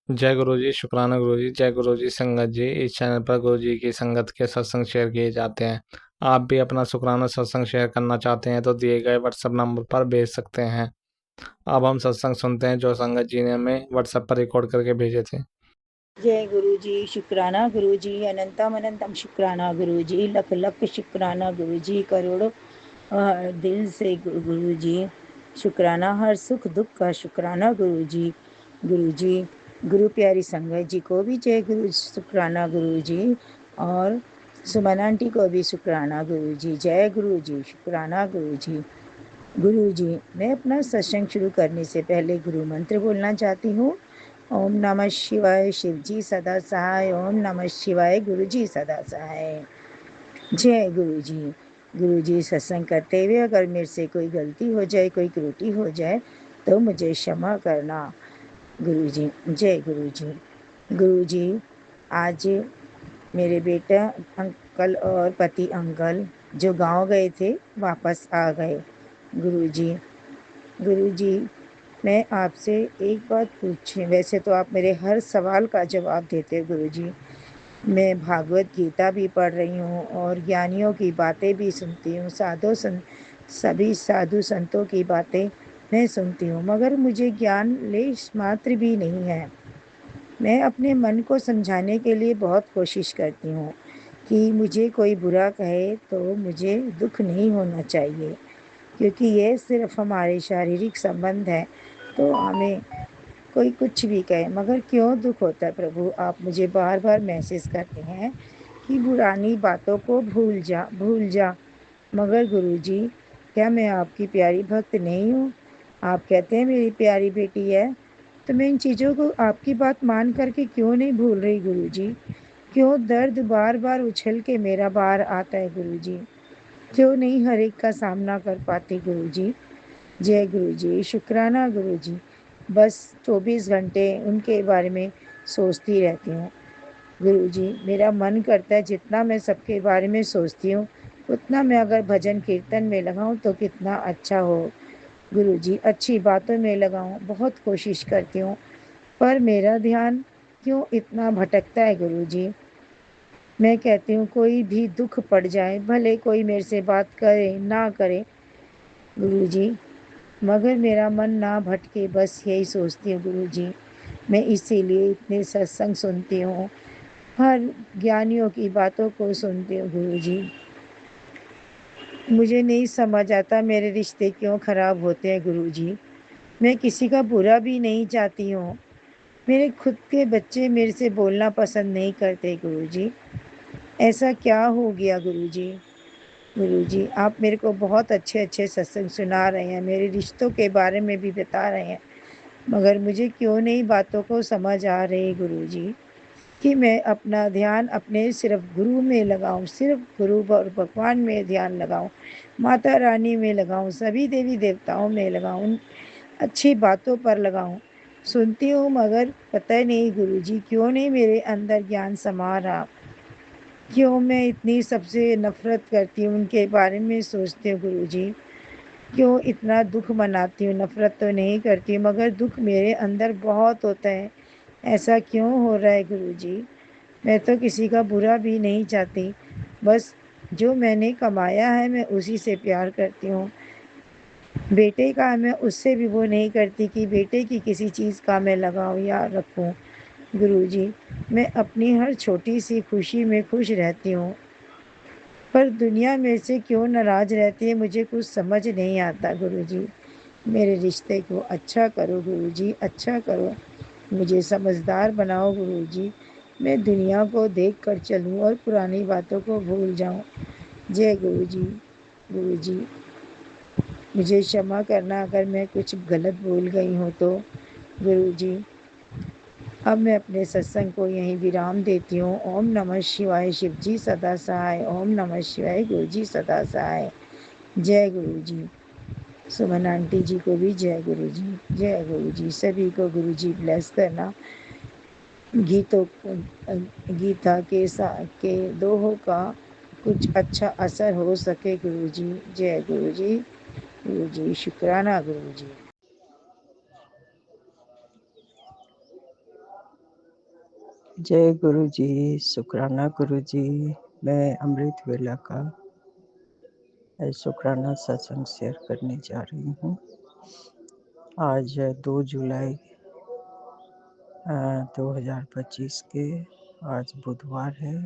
जय गुरु जी, शुक्राना गुरु जी। जय गुरु जी। संगत जी, इस चैनल पर गुरु जी की संगत के सत्संग शेयर किए जाते हैं। आप भी अपना शुक्राना सत्संग शेयर करना चाहते हैं तो दिए गए व्हाट्सएप नंबर पर भेज सकते हैं। अब हम सत्संग सुनते हैं जो संगत जी ने हमें व्हाट्सएप पर रिकॉर्ड करके भेजे थे। जय गुरु जी, शुक्राना गुरु जी, अनंतम अनंतम शुक्राना गुरु जी, लख लख शुक्राना गुरु जी, करोड़ों दिल से गुरु जी शुक्राना, हर सुख दुख का शुक्राना गुरु जी। गुरु जी, गुरु प्यारी संगत जी को भी जय गुरु शुक्राना गुरु जी, और सुमन आंटी को भी शुक्राना गुरु जी। जय गुरु जी, शुक्राना गुरु जी। गुरु जी, मैं अपना सत्संग शुरू करने से पहले गुरु मंत्र बोलना चाहती हूँ। ओम नमः शिवाय, शिव जी सदा सहाय। ओम नमः शिवाय, गुरु जी सदा सहाय। जय गुरु जी। गुरु जी, सत्संग करते हुए अगर मेरे से कोई गलती हो जाए, कोई त्रुटि हो जाए तो मुझे क्षमा करना गुरु जी। जय गुरु जी। गुरु जी, आज मेरे बेटा अंकल और पति अंकल जो गांव गए थे वापस आ गए। गुरु जी, गुरु जी, मैं आपसे एक बात पूछे, वैसे तो आप मेरे हर सवाल का जवाब देते हो गुरु जी। मैं भागवत गीता भी पढ़ रही हूँ और ज्ञानियों की बातें भी सुनती हूँ, सभी साधु संतों की बातें मैं सुनती हूँ, मगर मुझे ज्ञान लेश मात्र भी नहीं है। मैं अपने मन को समझाने के लिए बहुत कोशिश करती हूँ कि मुझे कोई बुरा कहे तो मुझे दुख नहीं होना चाहिए, क्योंकि ये सिर्फ हमारे शारीरिक संबंध है, तो हमें कोई कुछ भी कहे मगर क्यों दुख होता है प्रभु। आप मुझे बार बार मैसेज करते हैं कि पुरानी बातों को भूल जा, मगर गुरुजी, क्या मैं आपकी प्यारी भक्त नहीं हूँ? आप कहते हैं मेरी प्यारी बेटी है, तो मैं इन चीज़ों को आपकी बात मान करके क्यों नहीं भूल रही गुरुजी? क्यों दर्द बार बार उछल के मेरा बार आता है गुरुजी? क्यों नहीं हर एक का सामना कर पाती गुरुजी? जय गुरु जी, शुक्राना गुरु जी। बस 24 घंटे उनके बारे में सोचती रहती हूँ गुरु जी। मेरा मन करता है जितना मैं सबके बारे में सोचती हूँ उतना मैं अगर भजन कीर्तन में लगाऊं तो कितना अच्छा हो गुरु जी। अच्छी बातों में लगाऊं, बहुत कोशिश करती हूँ, पर मेरा ध्यान क्यों इतना भटकता है गुरु जी। मैं कहती हूँ कोई भी दुख पड़ जाए, भले कोई मेरे से बात करे ना करे गुरु जी, मगर मेरा मन ना भटके, बस यही सोचती हूँ गुरु जी। मैं इसीलिए इतने सत्संग सुनती हूँ, हर ज्ञानियों की बातों को सुनती हूँ गुरु जी। मुझे नहीं समझ आता मेरे रिश्ते क्यों खराब होते हैं गुरु जी। मैं किसी का बुरा भी नहीं चाहती हूँ, मेरे खुद के बच्चे मेरे से बोलना पसंद नहीं करते गुरु जी। ऐसा क्या हो गया गुरु जी? गुरु जी, आप मेरे को बहुत अच्छे अच्छे सत्संग सुना रहे हैं, मेरे रिश्तों के बारे में भी बता रहे हैं, मगर मुझे क्यों नहीं बातों को समझ आ रही गुरु जी कि मैं अपना ध्यान अपने सिर्फ गुरु में लगाऊं, सिर्फ गुरु और भगवान में ध्यान लगाऊं, माता रानी में लगाऊं, सभी देवी देवताओं में लगाऊं, अच्छी बातों पर लगाऊं। सुनती हूँ मगर पता नहीं गुरु जी क्यों नहीं मेरे अंदर ज्ञान समा रहा, क्यों मैं इतनी सबसे नफरत करती हूँ, उनके बारे में सोचती हूँ गुरु जी। क्यों इतना दुख मनाती हूँ, नफरत तो नहीं करती मगर दुख मेरे अंदर बहुत होता है। ऐसा क्यों हो रहा है गुरु जी? मैं तो किसी का बुरा भी नहीं चाहती, बस जो मैंने कमाया है मैं उसी से प्यार करती हूँ। बेटे का मैं उससे भी वो नहीं करती कि बेटे की किसी चीज़ का मैं लगाऊं या रखूं गुरु जी। मैं अपनी हर छोटी सी खुशी में खुश रहती हूँ, पर दुनिया मेरे से क्यों नाराज रहती है मुझे कुछ समझ नहीं आता गुरु जी। मेरे रिश्ते को अच्छा करो गुरु जी, अच्छा करो, मुझे समझदार बनाओ गुरु जी। मैं दुनिया को देख कर चलूँ और पुरानी बातों को भूल जाऊँ। जय गुरु जी। गुरु जी, मुझे क्षमा करना अगर मैं कुछ गलत बोल गई हूँ तो गुरु जी। अब मैं अपने सत्संग को यहीं विराम देती हूँ। ओम नमः शिवाय, शिव जी सदा सहाय। ओम नमः शिवाय, गुरु जी सदा सहाय। जय गुरु जी। सुमन आंटी जी को भी जय गुरु जी। जय गुरु जी। सभी को गुरु जी ब्लेस करना। गीतों गीता के दोहों का कुछ अच्छा असर हो सके गुरु जी। जय गुरु जी। गुरु जी, शुक्राना गुरु जी। जय गुरु जी, शुक्राना गुरु जी। मैं अमृत वेला का शुक्राना सत्संग शेयर करने जा रही हूँ। आज 2 जुलाई 2025 के आज बुधवार है।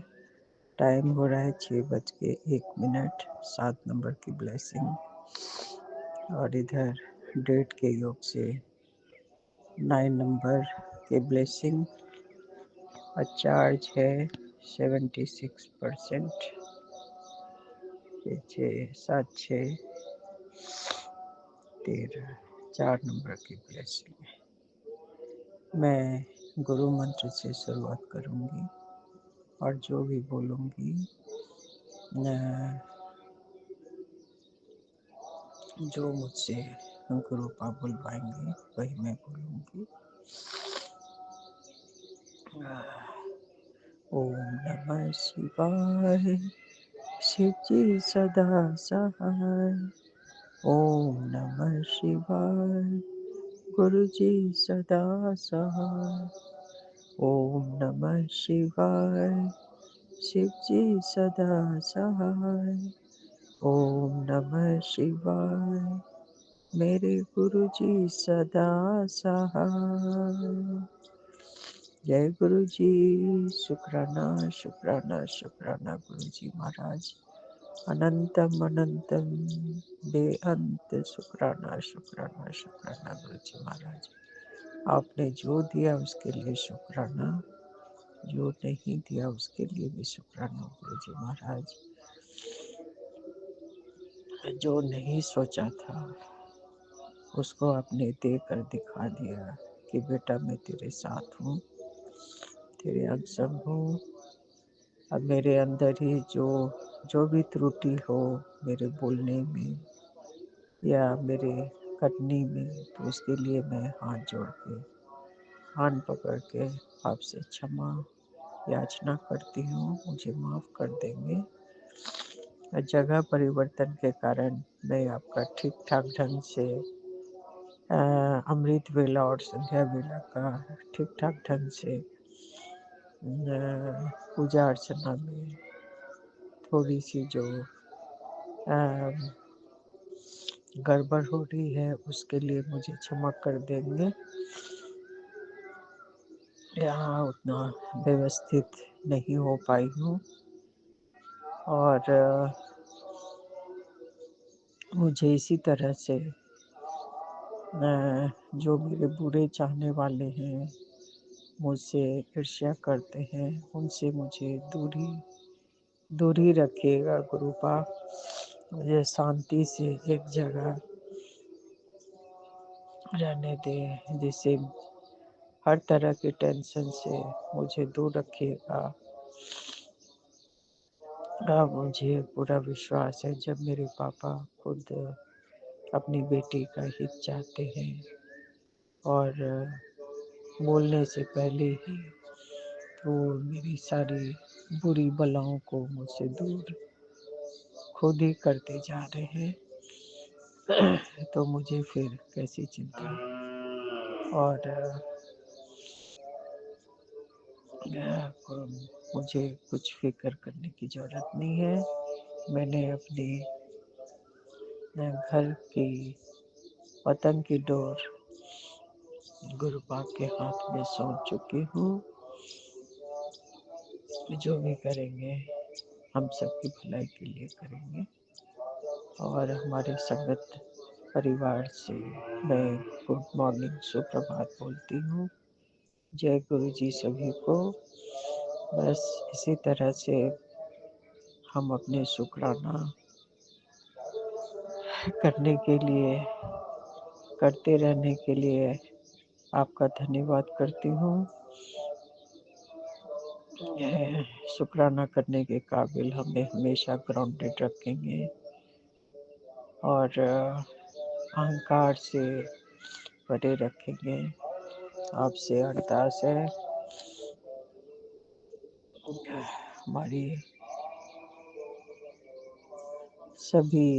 टाइम हो रहा है 6:01, 7 नंबर की ब्लेसिंग, और इधर डेट के योग से 9 नंबर की ब्लेसिंग। और चार्ज है 76%। 6, 7, 6, 13, 4 नंबर की ब्लेसिंग। मैं गुरु मंत्र से शुरुआत करूंगी और जो भी बोलूंगी जो मुझसे गुरु पाप बुलवाएंगे वही मैं बोलूंगी। ओम नमः शिवाय, शिव जी सदा सहाय। ओम नमः शिवाय, गुरु जी सदा सहाय। ओम नमः शिवाय, शिव जी सदा सहाय। ओम नमः शिवाय, मेरे गुरु जी सदा सहाय। जय गुरु जी, शुक्राना शुक्राना शुक्राना गुरु जी महाराज। अनंतम अनंतम बेअंत शुक्राना शुक्राना शुक्राना गुरु जी महाराज। आपने जो दिया उसके लिए शुक्राना, जो नहीं दिया उसके लिए भी शुक्राना गुरु जी महाराज। जो नहीं सोचा था उसको आपने दे कर दिखा दिया कि बेटा मैं तेरे साथ हूँ, तेरे अंग संग हूँ। अब मेरे अंदर ही जो भी त्रुटि हो मेरे बोलने में या मेरे करने में, तो उसके लिए मैं हाथ जोड़ के, हाथ पकड़ के आपसे क्षमा याचना करती हूँ। मुझे माफ़ कर देंगे। जगह परिवर्तन के कारण मैं आपका ठीक ठाक ढंग से अमृत वेला और संध्या वेला का ठीक ठाक ढंग से पूजा अर्चना में थोड़ी सी जो गड़बड़ हो रही है उसके लिए मुझे क्षमा कर देंगे। यहाँ उतना व्यवस्थित नहीं हो पाई हूँ और मुझे इसी तरह से जो मेरे बुरे चाहने वाले हैं, मुझसे ईर्ष्या करते हैं, उनसे मुझे दूरी रखिएगा गुरु पाप। मुझे शांति से एक जगह रहने दें, जिससे हर तरह की टेंशन से मुझे दूर रखिएगा। मुझे पूरा विश्वास है जब मेरे पापा खुद अपनी बेटी का हित चाहते हैं और बोलने से पहले ही वो मेरी सारी बुरी बलाओं को मुझसे दूर खुद ही करते जा रहे हैं, तो मुझे फिर कैसी चिंता और मुझे कुछ फिक्र करने की ज़रूरत नहीं है। मैंने अपने घर की वतन की डोर गुरु पाक के हाथ में सौंप चुकी हूँ। जो भी करेंगे हम सबकी भलाई के लिए करेंगे। और हमारे संगत परिवार से मैं गुड मॉर्निंग सुप्रभात बोलती हूँ। जय गुरु जी सभी को। बस इसी तरह से हम अपने शुक्राना करने के लिए, करते रहने के लिए आपका धन्यवाद करती हूँ। शुक्राना करने के काबिल हमें हमेशा ग्राउंडेड रखेंगे और अहंकार से परे रखेंगे। आपसे अरदास है हमारी सभी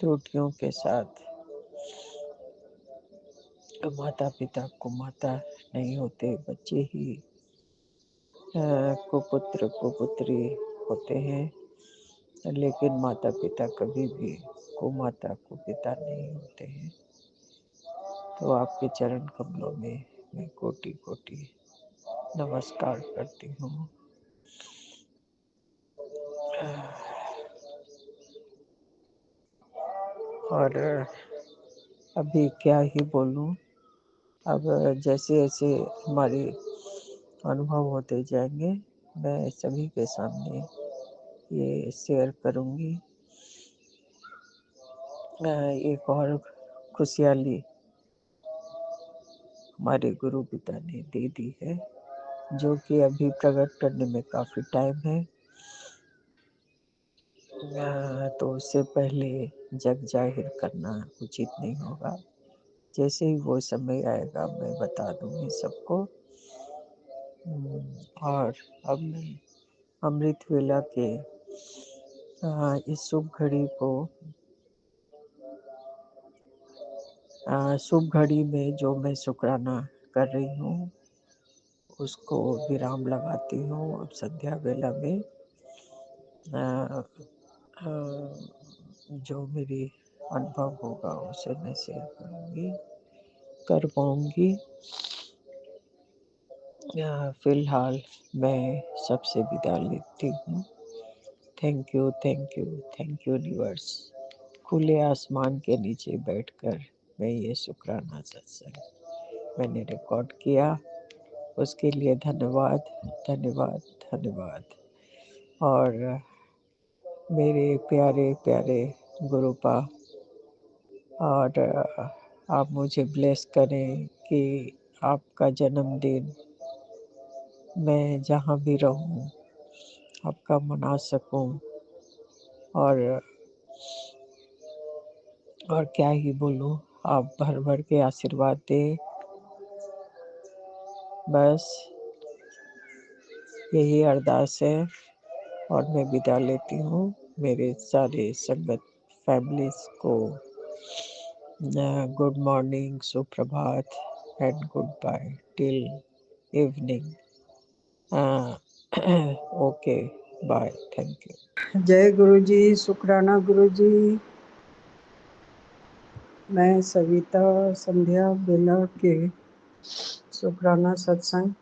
त्रुटियों के साथ, माता पिता को माता नहीं होते, बच्चे ही कुपुत्र कुपुत्री होते हैं, लेकिन माता पिता कभी भी कुमाता कुपिता नहीं होते हैं। तो आपके चरण कमलों में मैं कोटि कोटि नमस्कार करती हूँ। और अभी क्या ही बोलूं, अब जैसे जैसे हमारे अनुभव होते जाएंगे मैं सभी के सामने ये शेयर करूंगी। एक और खुशहाली हमारे गुरु पिता ने दे दी है, जो कि अभी प्रकट करने में काफ़ी टाइम है। तो उससे पहले जग जाहिर करना उचित नहीं होगा। जैसे ही वो समय आएगा मैं बता दूंगी सबको। और अब मैं अमृत वेला के इस शुभ घड़ी को शुभ घड़ी में जो मैं शुक्राना कर रही हूँ उसको विराम लगाती हूँ। अब संध्या वेला में जो मेरी अनुभव होगा उसे मैं शेयर करूँगी, कर पाऊँगी। फिलहाल मैं सबसे विदा लेती हूँ। Thank you, thank you, thank you universe. खुले आसमान के नीचे बैठकर मैं ये शुक्राना सत्संग मैंने रिकॉर्ड किया, उसके लिए धन्यवाद, धन्यवाद, धन्यवाद। और मेरे प्यारे प्यारे गुरुपा, और आप मुझे ब्लेस करें कि आपका जन्मदिन मैं जहाँ भी रहूँ आपका मना सकूँ। और क्या ही बोलूँ, आप भर भर के आशीर्वाद दें, बस यही अरदास है। और मैं विदा लेती हूँ। मेरे सारे संगत फैमिलीज को गुड मॉर्निंग, सुप्रभात and good bye till evening. Okay, bye, thank you. जय गुरु जी, शुक्राना गुरु जी। मैं सविता संध्या बेला के शुक्राना सत्संग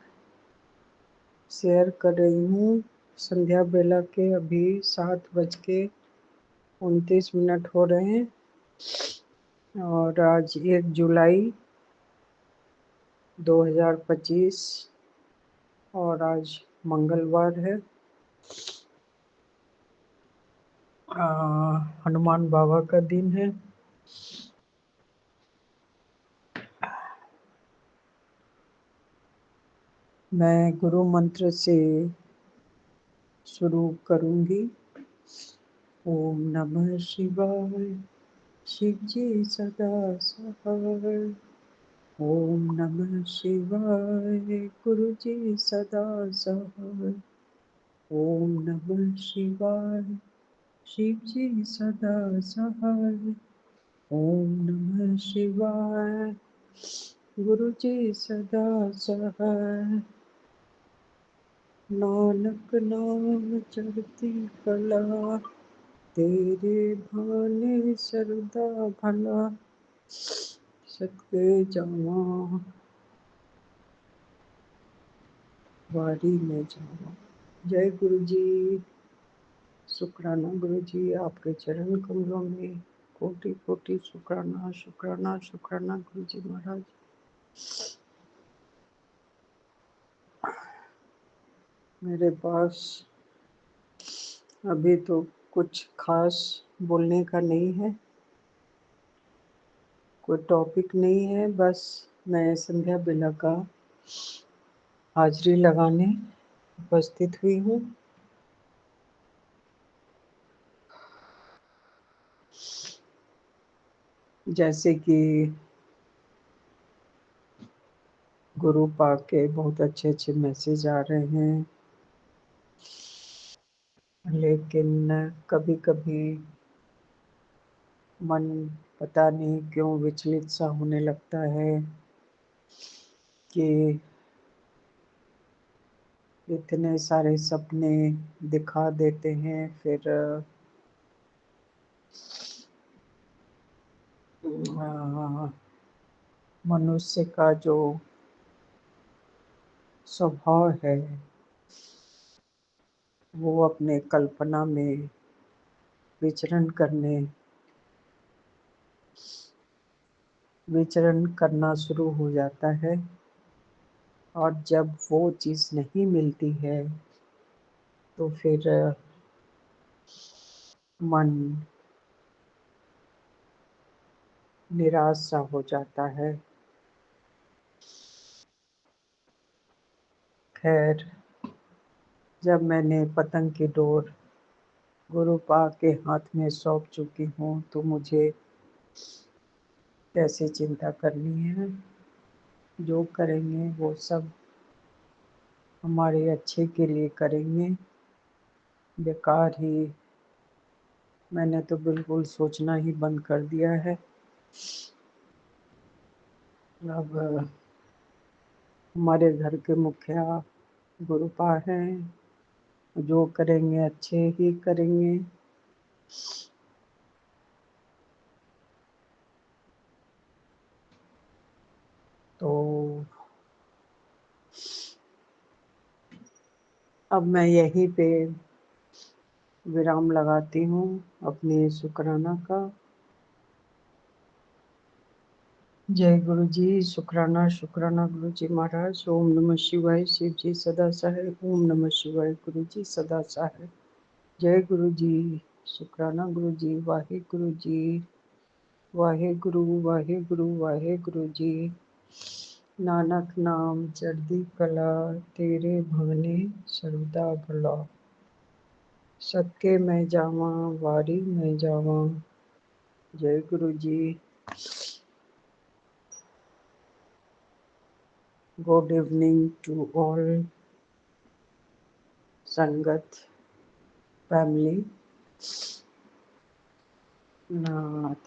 शेयर कर रही हूँ। संध्या बेला के अभी 7:29 हो रहे हैं और आज 1 जुलाई 2025 और आज मंगलवार है। हनुमान बाबा का दिन है। मैं गुरु मंत्र से शुरू करूंगी। ओम नमः शिवाय, शिव जी सदा सहाय। ओम नमः शिवाय, गुरु जी सदा सहाय। ओम नमः शिवाय, शिव जी सदा सहाय। ओम नमः शिवाय, गुरु जी सदा सहाय। नानक नाम चढ़ती कला, तेरे भाने सरदा भला। सदके जावा, वारी में जावा। जय गुरु जी, शुक्राना गुरु जी। आपके चरण कमलों में कोटि कोटि शुक्राना, शुक्राना, शुक्राना गुरु जी महाराज। मेरे पास अभी तो कुछ खास बोलने का नहीं है, कोई टॉपिक नहीं है। बस मैं संध्या बेला का हाजिरी लगाने उपस्थित हुई हूँ। जैसे कि गुरु पाक के बहुत अच्छे अच्छे मैसेज आ रहे हैं, लेकिन कभी कभी मन पता नहीं क्यों विचलित सा होने लगता है कि इतने सारे सपने दिखा देते हैं, फिर मनुष्य का जो स्वभाव है वो अपने कल्पना में विचरण करना शुरू हो जाता है, और जब वो चीज़ नहीं मिलती है तो फिर मन निराश सा हो जाता है। खैर, जब मैंने पतंग की डोर गुरुपा के हाथ में सौंप चुकी हूँ तो मुझे कैसे चिंता करनी है। जो करेंगे वो सब हमारे अच्छे के लिए करेंगे। बेकार ही मैंने तो बिल्कुल सोचना ही बंद कर दिया है। अब हमारे घर के मुखिया गुरुपा हैं, जो करेंगे अच्छे ही करेंगे। तो अब मैं यहीं पे विराम लगाती हूँ अपने शुक्राना का। जय गुरु जी। शुक्राना शुक्राना गुरु जी महाराज। ओम नमः शिवाय। शिव जी सदा सहाय। ओम नमः शिवाय। गुरु जी सदा सहाय। जय गुरु जी। शुक्राना गुरु जी। वाहे गुरु जी। वाहे गुरु वाहे गुरु वाहे गुरु जी। नानक नाम चढ़दी कला, तेरे भवने सर्वदा भला। सदके मैं जावा, वारी मैं जावा। जय गुरु जी। गुड इवनिंग टू ऑल संगत फैमिली।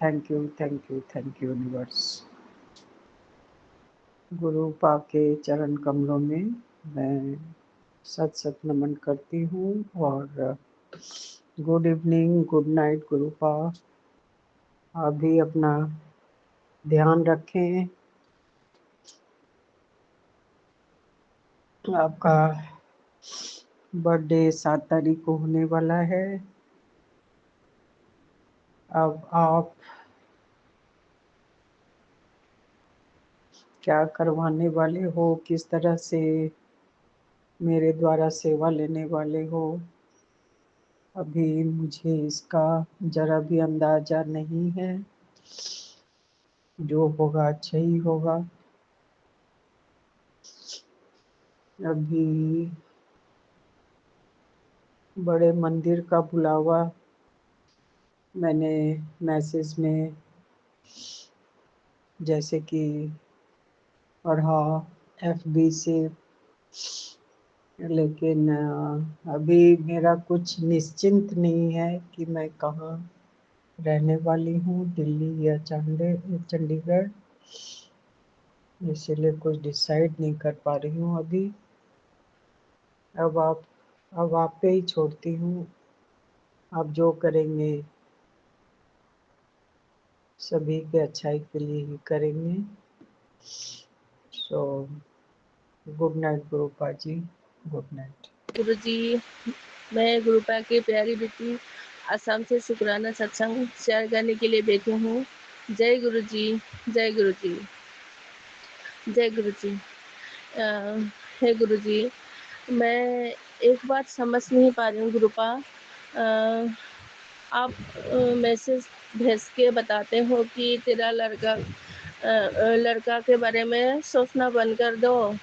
Thank you universe. गुरु पा के चरण कमलों में मैं सत सत नमन करती हूँ, और गुड इवनिंग, गुड नाइट गुरुपा। आप भी अपना ध्यान रखें। आपका बर्थडे 7 तारीख को होने वाला है। अब आप क्या करवाने वाले हो, किस तरह से मेरे द्वारा सेवा लेने वाले हो, अभी मुझे इसका जरा भी अंदाजा नहीं है। जो होगा अच्छा ही होगा। अभी बड़े मंदिर का बुलावा मैंने मैसेज में जैसे कि पढ़ा FB से, लेकिन अभी मेरा कुछ निश्चिंत नहीं है कि मैं कहाँ रहने वाली हूँ, दिल्ली या चंडीगढ़। इसीलिए कुछ डिसाइड नहीं कर पा रही हूँ अभी। अब आप पे ही छोड़ती हूँ। आप जो करेंगे सभी के अच्छाई के लिए ही करेंगे। So good night Gurupa ji. Good night. Guru ji, मैं गुरुपा की प्यारी बेटी असम से शुक्राना सत्संग शेयर करने के लिए बैठी हूँ। जय गुरु जी। जय गुरु जी। जय गुरु जी। हे गुरु जी, मैं एक बात समझ नहीं पा रही हूँ गुरुपा। आप मैसेज भेज के बताते हो कि तेरा लड़का के बारे में सोचना बंद कर दो,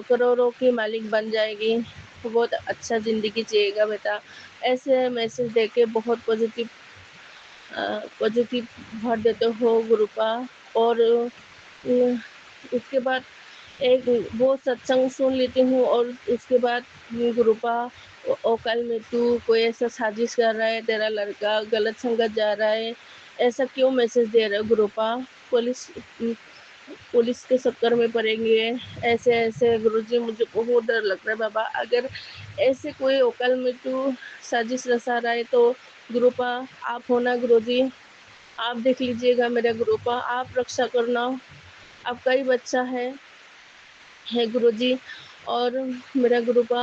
करोड़ों की मालिक बन जाएगी, बहुत अच्छा ज़िंदगी जिएगा बेटा। ऐसे मैसेज देके बहुत पॉजिटिव भर देते हो गुरुपा। और उसके बाद एक वो सत्संग सुन लेती हूँ, और उसके बाद गुरुपा कल में तू कोई ऐसा साजिश कर रहा है, तेरा लड़का गलत संगत जा रहा है, ऐसा क्यों मैसेज दे रहे हो गुरुपा? पुलिस पुलिस के चक्कर में पड़ेंगे, ऐसे गुरुजी मुझे बहुत डर लग रहा है बाबा। अगर ऐसे कोई ओकल मिट्टू साजिश रचा रहा है तो गुरुपा आप हो ना गुरुजी, आप देख लीजिएगा मेरा गुरुपा, आप रक्षा करना, आपका ही बच्चा है गुरुजी। और मेरा गुरुपा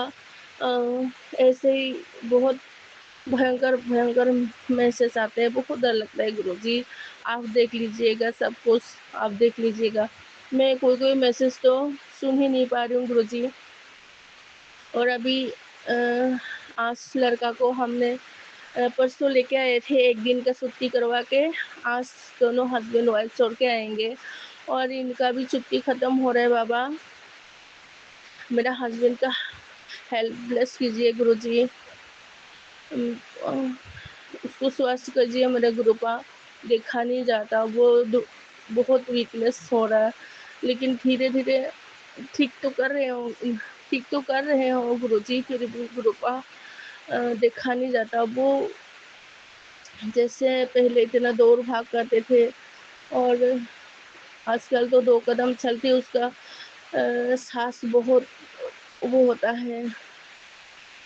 ऐसे ही बहुत भयंकर मैसेज आते हैं, बहुत डर लगता है गुरुजी। आप देख लीजिएगा सब कुछ, आप देख लीजिएगा। मैं कोई मैसेज तो सुन ही नहीं पा रही हूँ गुरुजी। और अभी आज लड़का को हमने परसों लेके आए थे, 1 दिन का छुट्टी करवा के। आज दोनों हस्बैंड वाइफ छोड़ के आएंगे और इनका भी छुट्टी ख़त्म हो रहा है बाबा। मेरा हस्बैंड का हेल्प ब्लेस कीजिए गुरुजी। उसको स्वास्थ्य कीजिए मेरे गुरुपा। देखा नहीं जाता, वो बहुत वीकनेस हो रहा है, लेकिन धीरे धीरे ठीक तो कर रहे हो गुरुजी, फिर भी गुरुपा देखा नहीं जाता। वो जैसे पहले इतना दौड़ भाग करते थे और आजकल तो 2 कदम चलते उसका सांस बहुत वो होता है,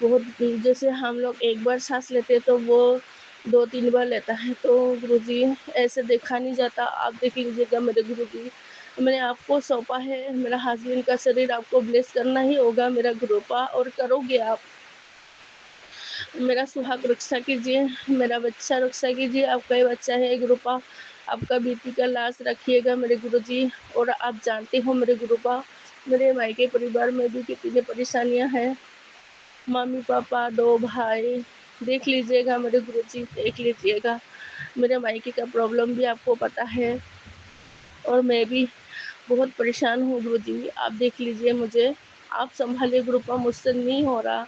बहुत जैसे हम लोग एक बार सांस लेते तो वो 2-3 बार लेता है। तो गुरुजी ऐसे देखा नहीं जाता, आप देख लीजिएगा मेरे गुरुजी। मैंने आपको सौंपा है, मेरा हस्बैंड का शरीर आपको ब्लेस करना ही होगा मेरा गुरुपा, और करोगे आप। मेरा सुहाग रक्षा कीजिए, मेरा बच्चा रक्षा कीजिए, आपका ही बच्चा है गुरुपा। आपका बीपी का लाश रखिएगा मेरे गुरुजी। और आप जानते हो मेरे गुरुपा, मेरे मायके परिवार में भी कितनी परेशानियां हैं। मम्मी पापा 2 भाई, देख लीजिएगा मेरे गुरुजी, देख लीजिएगा। मेरे मायके का प्रॉब्लम भी आपको पता है और मैं भी बहुत परेशान हूँ गुरुजी। आप देख लीजिए मुझे, आप संभालिए गुरुपा, मुझसे नहीं हो रहा।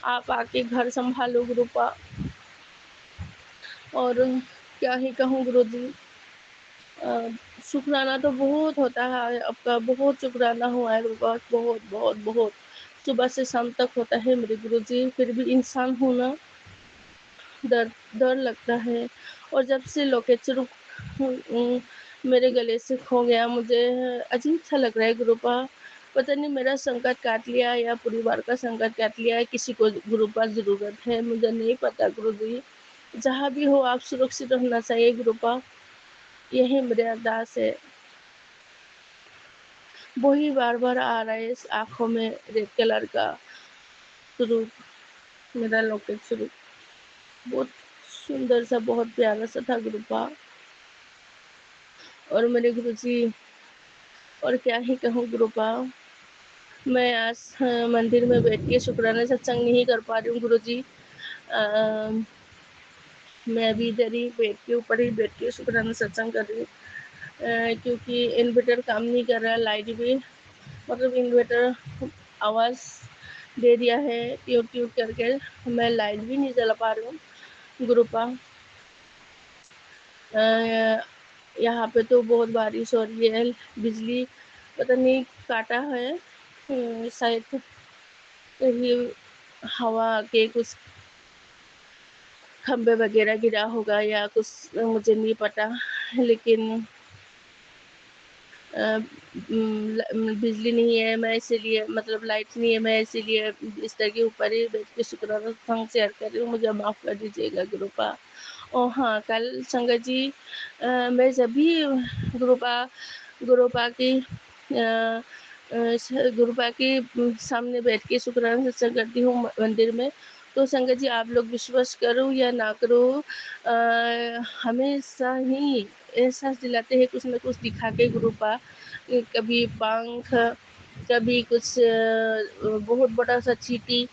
आप आके घर संभालो गुरुपा। और क्या ही कहूँ गुरुजी, शुक्राना तो बहुत होता है आपका, बहुत शुक्राना हुआ है गुरुपा, बहुत बहुत बहुत। सुबह से शाम तक होता है मेरे गुरुजी, फिर भी इंसान हूँ ना, डर डर लगता है। और जब से लोकेचर मेरे गले से खो गया, मुझे अजीब सा लग रहा है गुरुपा। पता नहीं मेरा संकट काट लिया या परिवार का संकट काट लिया है, किसी को गुरुपा ज़रूरत है, मुझे नहीं पता गुरुजी। जहाँ भी हो आप सुरक्षित रहना चाहिए गुरुपा, यही मेरे अरदास है। वही बार-बार आ रहा है इस आँखों में रेड कलर का स्वरूप, मेरा लॉकेट स्वरूप। बहुत सुंदर सा, बहुत प्यारा सा था गुरुपा। और मेरे गुरुजी, और क्या ही कहूँ गुरुपा। मैं आज मंदिर में बैठ के शुक्राना सत्संग नहीं कर पा रही हूँ गुरुजी। मैं अभी इधर ही बेड के ऊपर ही बैठ के शुक्राना सत्संग कर रही हूँ, क्योंकि इन्वर्टर काम नहीं कर रहा है, लाइट भी मतलब इन्वर्टर आवाज़ दे दिया है ट्यूट ट्यूट करके, मैं लाइट भी नहीं जला पा रही हूँ गुरुपा। यहाँ पे तो बहुत बारिश हो रही है, बिजली पता नहीं काटा है, शायद कहीं हवा के कुछ खंबे वगैरह गिरा होगा या कुछ, मुझे नहीं पता। लेकिन बिजली नहीं है, मैं इसीलिए मतलब लाइट नहीं है, मैं इसीलिए बिस्तर के ऊपर ही बैठ के शुक्राना सत्संग शेयर कर रही हूँ, मुझे माफ़ कर दीजिएगा गुरुपा। और हाँ, कल संगत जी मैं जब भी गुरुपा गुरुपा की गुरुपा के सामने बैठ के शुक्राना सत्संग करती हूँ मंदिर में, तो संगत जी आप लोग विश्वास करो या ना करो, हमेशा ही एहसास दिलाते हैं कुछ न कुछ दिखा के गुरुपा। कभी पंख, कभी कुछ बहुत बड़ा सा चींटी,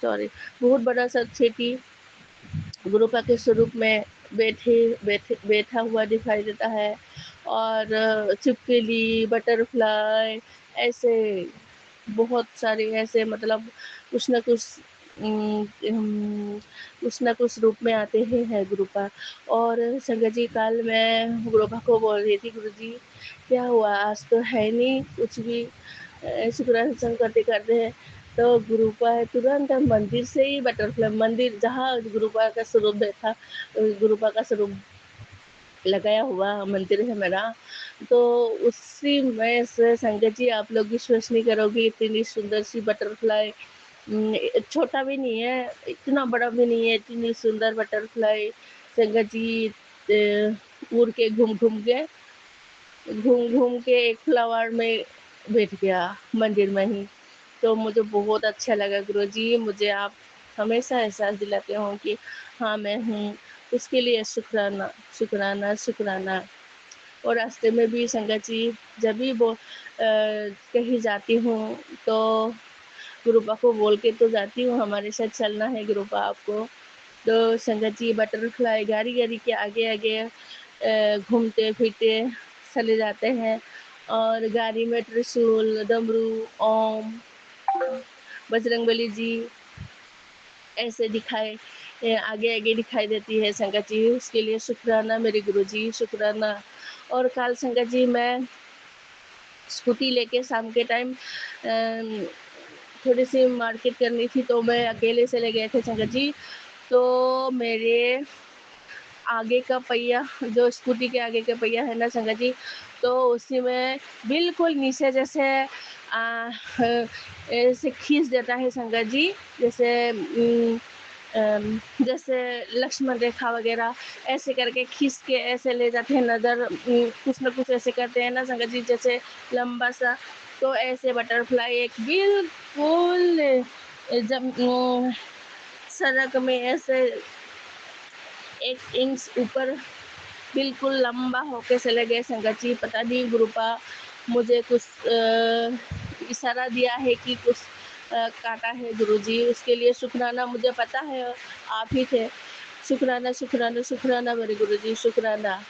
सॉरी, बहुत बड़ा सा चींटी गुरुपा के स्वरूप में बैठा हुआ दिखाई देता है। और छिपकली, बटरफ्लाई, ऐसे बहुत सारे ऐसे मतलब कुछ न कुछ कुछ न कुछ रूप में आते ही हैं गुरुपा। और संगत जी कल मैं गुरुपा को बोल रही थी, गुरुजी क्या हुआ, आज तो है नहीं कुछ भी, शुक्राना सत्संग करते करते हैं तो गुरुपा है तुरंत मंदिर से ही बटरफ्लाई, मंदिर जहाँ गुरुपा का स्वरूप बैठा, गुरुपा का स्वरूप लगाया हुआ मंदिर है मेरा। तो उसी में से संगत जी आप लोग विश्वास नहीं करोगे, इतनी सुंदर सी बटरफ्लाई, छोटा भी नहीं है, इतना बड़ा भी नहीं है, इतनी सुंदर बटरफ्लाई संगत जी उड़ के घूम घूम के एक फ्लावर में बैठ गया मंदिर में ही। तो मुझे बहुत अच्छा लगा गुरुजी, मुझे आप हमेशा एहसास दिलाते हो कि हाँ मैं हूँ, उसके लिए शुक्राना शुक्राना शुक्राना। और रास्ते में भी संगत जी जब भी वो कहीं जाती हूँ तो गुरुपा को बोल के तो जाती हूँ हमारे साथ चलना है गुरुपा आपको। तो संगत जी बटरफ्लाई गाड़ी गाड़ी के आगे आगे घूमते फिरते चले जाते हैं, और गाड़ी में त्रिशूल, डमरू, ओम, बजरंगबली जी ऐसे आगे आगे दिखाई देती है संगत जी। उसके लिए शुक्राना मेरे गुरुजी, शुक्राना। और कल संगत जी मैं स्कूटी लेके शाम के टाइम थोड़ी सी मार्केट करनी थी, तो मैं अकेले चले गए थे संगत जी। तो मेरे आगे का पहिया, जो स्कूटी के आगे का पहिया है ना संगत जी, तो उसी में बिल्कुल नीचे जैसे ऐसे खींच देता है संगत जी, जैसे लक्ष्मण रेखा वगैरह ऐसे करके खींच के ऐसे ले जाते हैं नज़र, कुछ ना कुछ ऐसे करते हैं ना संगत जी, जैसे लंबा सा। तो ऐसे बटरफ्लाई एक बिल्कुल जब सड़क में ऐसे 1 इंच ऊपर बिल्कुल लंबा होके चले गए संगत जी। पता नहीं गुरुपा मुझे कुछ इशारा दिया है कि कुछ काटा है गुरुजी, उसके लिए शुक्राना। मुझे पता है आप ही थे। शुक्राना शुक्राना शुक्राना मेरे गुरुजी, शुक्राना।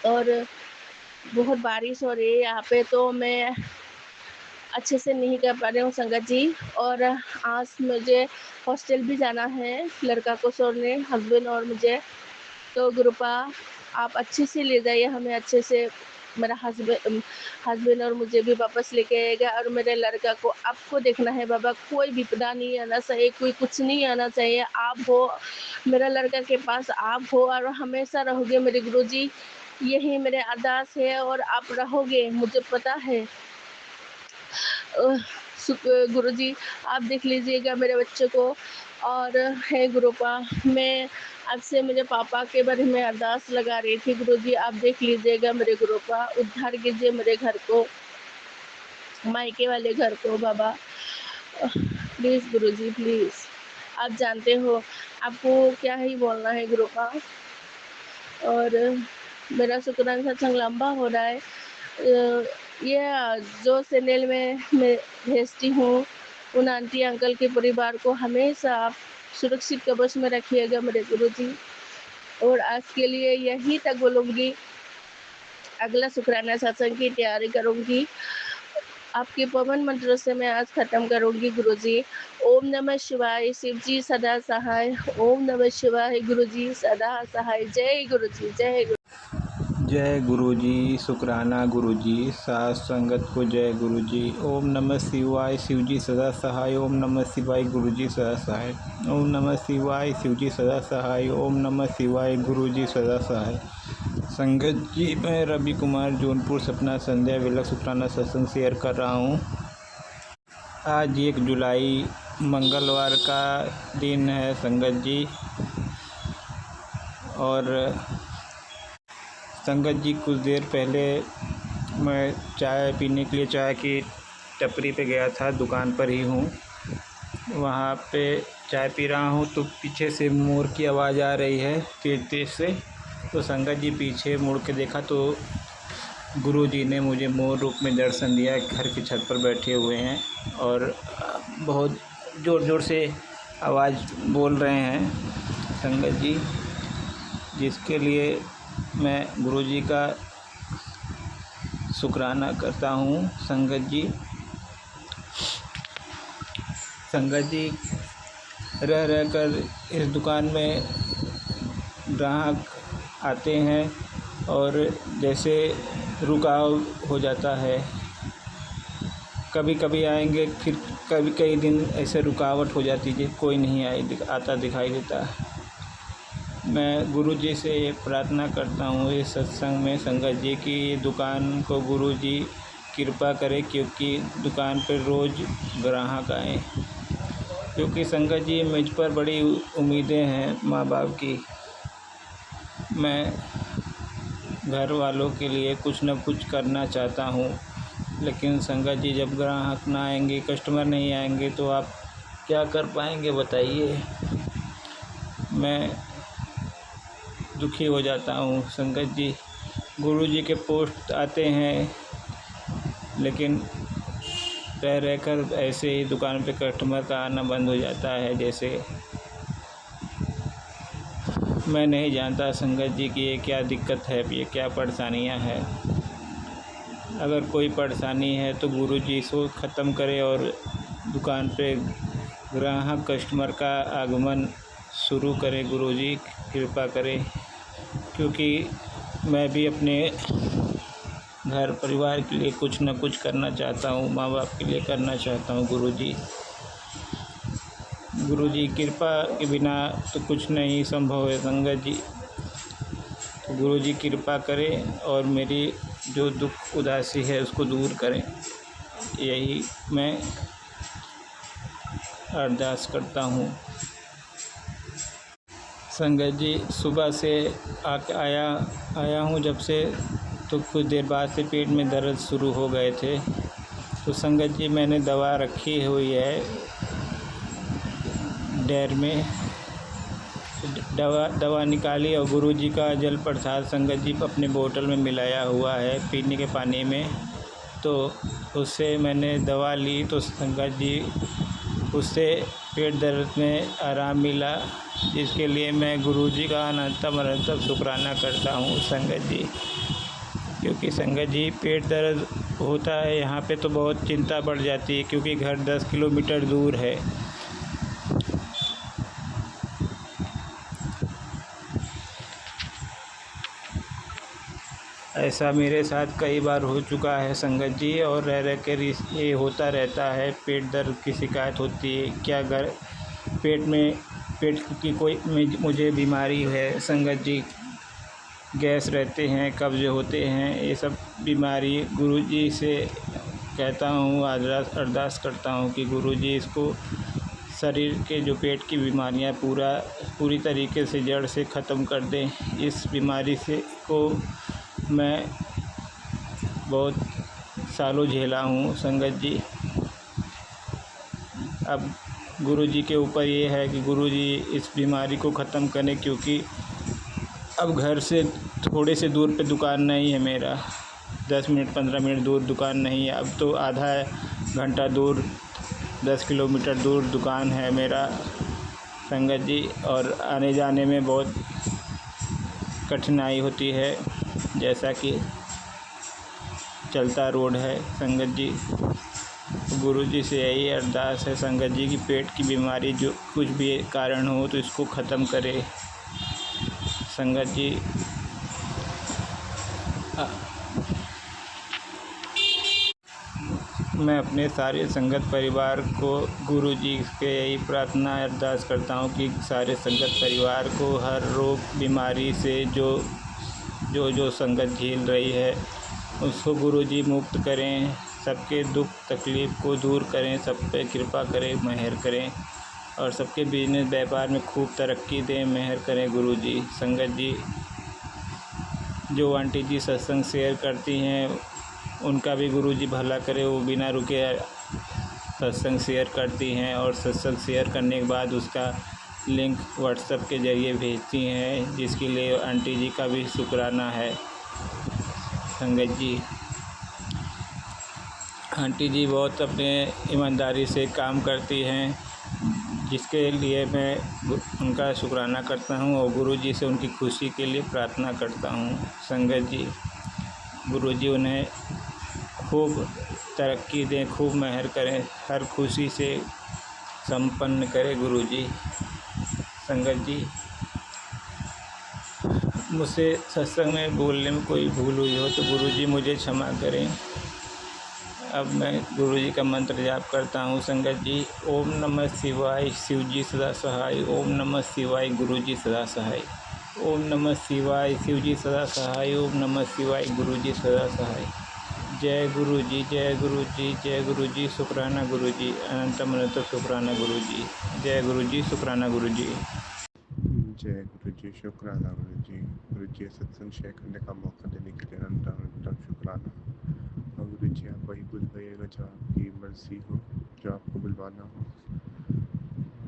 और बहुत बारिश हो रही है यहाँ पे, तो मैं अच्छे से नहीं कर पा रही हूँ संगत जी। और आज मुझे हॉस्टल भी जाना है लड़का को छोड़ने, हस्बैंड और मुझे। तो गुरुपा आप अच्छे से ले जाइए हमें, अच्छे से। मेरा हस्बैंड और मुझे भी वापस लेके आएगा, और मेरे लड़का को आपको देखना है बाबा। कोई विपदा नहीं आना चाहिए, कोई कुछ नहीं आना चाहिए। आप हो मेरा लड़का के पास, आप हो और हमेशा रहोगे मेरे गुरुजी, यही मेरे अरदास है। और आप रहोगे मुझे पता है। गुरुजी आप देख लीजिएगा मेरे बच्चे को। और है गुरुपा, मैं आपसे मेरे पापा के बारे में अरदास लगा रही थी गुरुजी, आप देख लीजिएगा मेरे गुरुपा, उद्धार कीजिए मेरे घर को, मायके वाले घर को बाबा, प्लीज़ गुरुजी प्लीज़। आप जानते हो आपको क्या ही बोलना है गुरुपा। और मेरा शुक्राना सत्संग लंबा हो रहा है। ये जो चैनल में मैं भेजती हूँ, उन आंटी अंकल के परिवार को हमेशा आप सुरक्षित कवच में रखिएगा मेरे गुरुजी। और आज के लिए यही तक बोलूँगी, अगला शुक्राना सत्संग की तैयारी करूँगी। आपके पवन मंत्रों से मैं आज खत्म करूँगी गुरुजी। ओम नमः शिवाय, शिव जी सदा सहाय। ओम नमः शिवाय, गुरुजी सदा सहाय। जय गुरुजी, जय गुरु। जय गुरुजी, शुक्राना गुरुजी, साथ संगत को जय गुरुजी। ओम नमः शिवाय, शिवजी सदा सहाय। ओम नमः शिवाय, गुरुजी सदा सहाय। ओम नमः शिवाय, शिवजी सदा सहाय। ओम नमः शिवाय, गुरुजी सदा सहाय। संगत जी, मैं रवि कुमार जौनपुर सपना संध्या वेलक शुक्राना सत्संग शेयर कर रहा हूँ। आज 1 जुलाई मंगलवार का दिन है संगत जी। और संगत जी, कुछ देर पहले मैं चाय पीने के लिए चाय की टपरी पे गया था, दुकान पर ही हूँ। वहाँ पे चाय पी रहा हूँ तो पीछे से मोर की आवाज़ आ रही है तेज तेज से। तो संगत जी पीछे मुड़ के देखा तो गुरुजी ने मुझे मोर रूप में दर्शन दिया। घर की छत पर बैठे हुए हैं और बहुत ज़ोर ज़ोर से आवाज़ बोल रहे हैं संगत जी, जिसके लिए मैं गुरुजी का शुक्राना करता हूँ। संगत जी रह रह कर इस दुकान में ग्राहक आते हैं और जैसे रुकाव हो जाता है, कभी कभी आएंगे, फिर कभी कई दिन ऐसे रुकावट हो जाती है, कोई नहीं आता दिखाई देता। मैं गुरुजी से ये प्रार्थना करता हूँ इस सत्संग में संगत जी की दुकान को गुरुजी कृपा करे, क्योंकि दुकान पर रोज़ ग्राहक आए। क्योंकि संगत जी मुझ पर बड़ी उम्मीदें हैं माँ बाप की। मैं घर वालों के लिए कुछ न कुछ करना चाहता हूँ, लेकिन संगत जी जब ग्राहक ना आएंगे, कस्टमर नहीं आएंगे तो आप क्या कर पाएंगे बताइए। मैं दुखी हो जाता हूँ संगत जी। गुरुजी के पोस्ट आते हैं, लेकिन रह कर ऐसे ही दुकान पे कस्टमर का आना बंद हो जाता है। जैसे मैं नहीं जानता संगत जी कि ये क्या दिक्कत है, ये क्या परेशानियां हैं। अगर कोई परेशानी है तो गुरुजी इसको ख़त्म करे और दुकान पे ग्राहक कस्टमर का आगमन शुरू करें। गुरुजी कृपा करें, क्योंकि मैं भी अपने घर परिवार के लिए कुछ न कुछ करना चाहता हूँ, माँ बाप के लिए करना चाहता हूँ। गुरुजी कृपा के बिना तो कुछ नहीं संभव है संगत जी। तो गुरुजी कृपा करें और मेरी जो दुख उदासी है उसको दूर करें, यही मैं अरदास करता हूँ। संगत जी सुबह से आया हूँ जब से, तो कुछ देर बाद से पेट में दर्द शुरू हो गए थे। तो संगत जी मैंने दवा रखी हुई है डैर में, दवा निकाली और गुरुजी का जल प्रसाद संगत जी अपने बोतल में मिलाया हुआ है पीने के पानी में। तो उससे मैंने दवा ली तो संगत जी उससे पेट दर्द में आराम मिला, जिसके लिए मैं गुरुजी का अनंतम शुक्राना करता हूँ संगत जी। क्योंकि संगत जी पेट दर्द होता है यहाँ पे तो बहुत चिंता बढ़ जाती है, क्योंकि घर 10 किलोमीटर दूर है। ऐसा मेरे साथ कई बार हो चुका है संगत जी, और रह कर ये होता रहता है। पेट दर्द की शिकायत होती है, क्या पेट की कोई मुझे बीमारी है संगत जी, गैस रहते हैं, कब्ज़ होते हैं, ये सब बीमारी गुरुजी से कहता हूँ, अरदास करता हूँ कि गुरुजी इसको शरीर के जो पेट की बीमारियाँ पूरी तरीके से जड़ से ख़त्म कर दें। इस बीमारी से को मैं बहुत सालों झेला हूँ संगत जी। अब गुरुजी के ऊपर ये है कि गुरुजी इस बीमारी को ख़त्म करें, क्योंकि अब घर से थोड़े से दूर पे दुकान नहीं है मेरा, 10 मिनट 15 मिनट दूर दुकान नहीं है। अब तो आधा घंटा दूर 10 किलोमीटर दूर दुकान है मेरा संगत जी, और आने जाने में बहुत कठिनाई होती है, जैसा कि चलता रोड है संगत जी। गुरुजी से यही अरदास है संगत जी की पेट की बीमारी जो कुछ भी कारण हो तो इसको ख़त्म करे संगत जी। मैं अपने सारे संगत परिवार को गुरुजी के यही प्रार्थना अरदास करता हूँ कि सारे संगत परिवार को हर रोग बीमारी से जो संगत झेल रही है उसको गुरुजी मुक्त करें, सबके दुख तकलीफ़ को दूर करें, सब पे कृपा करें, मेहर करें, और सबके बिजनेस व्यापार में खूब तरक्की दें, मेहर करें गुरुजी। संगत जी जो आंटी जी सत्संग शेयर करती हैं उनका भी गुरुजी भला करे, वो बिना रुके सत्संग शेयर करती हैं और सत्संग शेयर करने के बाद उसका लिंक व्हाट्सएप के ज़रिए भेजती हैं, जिसके लिए आंटी जी का भी शुक्राना है संगत जी। आंटी जी बहुत अपने ईमानदारी से काम करती हैं, जिसके लिए मैं उनका शुक्राना करता हूँ और गुरुजी से उनकी खुशी के लिए प्रार्थना करता हूँ संगत जी। गुरुजी उन्हें खूब तरक्की दें, खूब मेहर करें, हर खुशी से संपन्न करें गुरुजी। संगत जी मुझसे सत्संग में बोलने में कोई भूल हुई हो तो गुरुजी मुझे क्षमा करें। अब मैं गुरुजी का मंत्र जाप करता हूँ संगत जी। ओम नमः शिवाय, शिव जी सदा सहाय। ओम नमः शिवाय, गुरुजी सदा सहाय। ओम नमः शिवाय, शिव जी सदा सहाय। ओम नमः शिवाय, गुरु जी सदा सहाय। जय गुरु जी, जय गुरु जी, जय गुरु जी, शुक्राना गुरु जी, अनंतम अनंत शुक्राना गुरु जी। जय गुरु जी, शुक्राना गुरु जी। जय गुरु जी, शुक्राना गुरु जी। गुरु जी सत्संग शेयर करने का मौका देने के लिए अनंत शुक्राना। और गुरु जी आप वही बुलवाइएगा जो आपकी मर्जी हो, जो आपको बुलवाना हो।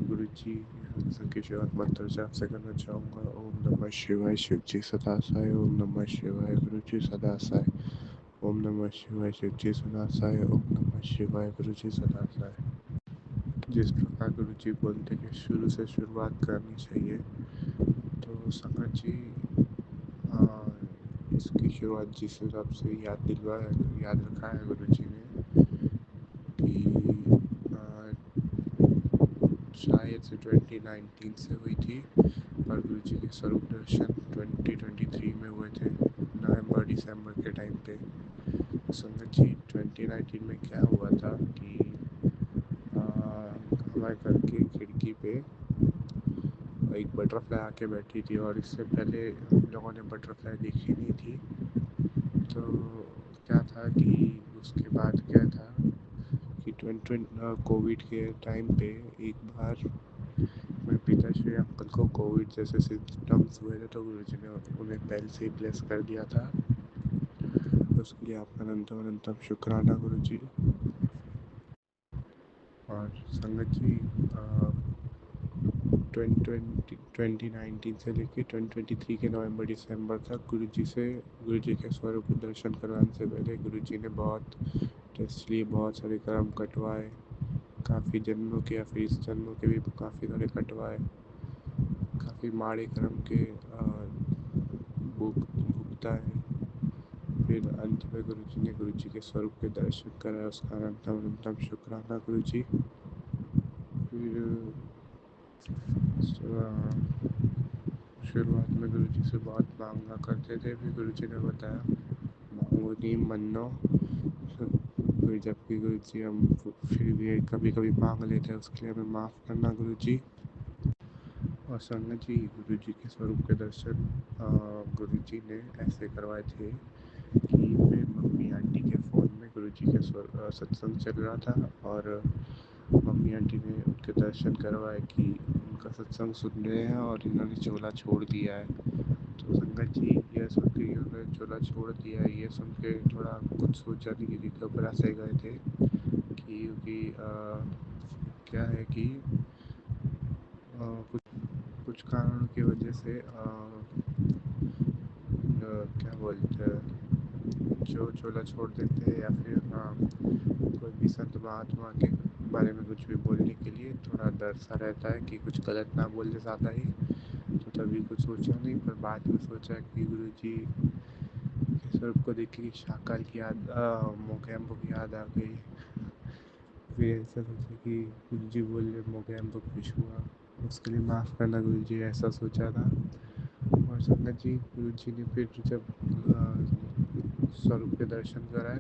गुरु जी सत्संग की शुरुआत मंत्र से आपसे करना चाहूँगा। ओम नमः शिवाय, शिव जी सदा सहाय। ओम नमः शिवाय, गुरु जी सदा सहाय। ओम नमः शिवाय, शिव जी सदा सहाय। ओम नमः शिवाय, गुरु जी सदा सहाय। जिस प्रकार गुरु जी बोलते कि शुरू से शुरुआत करनी चाहिए, तो संगत जी इसकी शुरुआत जिस हिसाब से याद रखा है गुरु जी ने कि शायद से 2019 से हुई थी, और गुरु जी के स्वरूप दर्शन 2023 में हुए थे, नवंबर दिसंबर के टाइम पे। संगत जी 2019 में क्या हुआ था कि हमारे घर की खिड़की पे एक बटरफ्लाई आके बैठी थी, और इससे पहले हम लोगों ने बटरफ्लाई देखी नहीं थी। तो क्या था कि उसके बाद क्या था कि कोविड के टाइम पे एक बार मेरे पिताश्री अंकल को कोविड जैसे सिम्टम्स हुए थे, तो गुरुजी ने उन्हें पहले से ही ब्लेस कर दिया था। उसके लिए आपका अनंतम अनंतम शुक्राना गुरुजी। और संगत जी 2019 से लेकर 2023 के नवंबर दिसंबर तक गुरु जी के स्वरूप दर्शन करवाने से पहले गुरु जी ने बहुत टेस्ट लिए, बहुत सारे कर्म कटवाए, काफ़ी जन्मों के या फिर इस जन्मों के भी काफ़ी सारे कटवाए, काफ़ी माड़े कर्म के भुगताए। फिर अंत में गुरु जी के स्वरूप के दर्शन कराए, उसका अनंतम अनंतम शुक्राना गुरु जी। फिर शुरुआत में गुरु जी से बहुत मांगा करते थे, फिर गुरु जी ने बताया मांगो नहीं मनो। फिर जबकि गुरु जी हम फिर भी कभी कभी मांग लेते हैं, उसके लिए हमें माफ़ करना गुरु जी। और संगत जी गुरु जी के स्वरूप के दर्शन गुरु जी ने ऐसे करवाए थे कि मेरी मम्मी आंटी के फ़ोन में गुरु जी के सत्संग चल रहा था, और मम्मी आंटी ने उनके दर्शन करवाए कि उनका सत्संग सुन रहे हैं और इन्होंने चोला छोड़ दिया है। तो संगत जी यह सुन के इन्होंने चोला छोड़ दिया है, ये सुन के थोड़ा कुछ सोचा नहीं कि घबरा से गए थे क्योंकि क्या है कि कुछ कारणों की वजह से क्या बोलते हैं, जो चोला छोड़ देते हैं या फिर कोई भी संत महात्मा के बारे में कुछ भी बोलने के लिए थोड़ा डर सा रहता है कि कुछ गलत ना बोल दे ज़्यादा ही। तो तभी कुछ सोचा नहीं, पर बाद में सोचा कि गुरु जी के स्वरूप को देख के शाकाल की याद मोगैम्बो की याद आ गई। फिर ऐसा सोचा कि गुरु जी बोले मोगैम्बो खुश हुआ, उसके लिए माफ़ करना गुरु जी, ऐसा सोचा था। और संगत जी गुरु जी ने फिर जब स्वरूप के दर्शन कराए,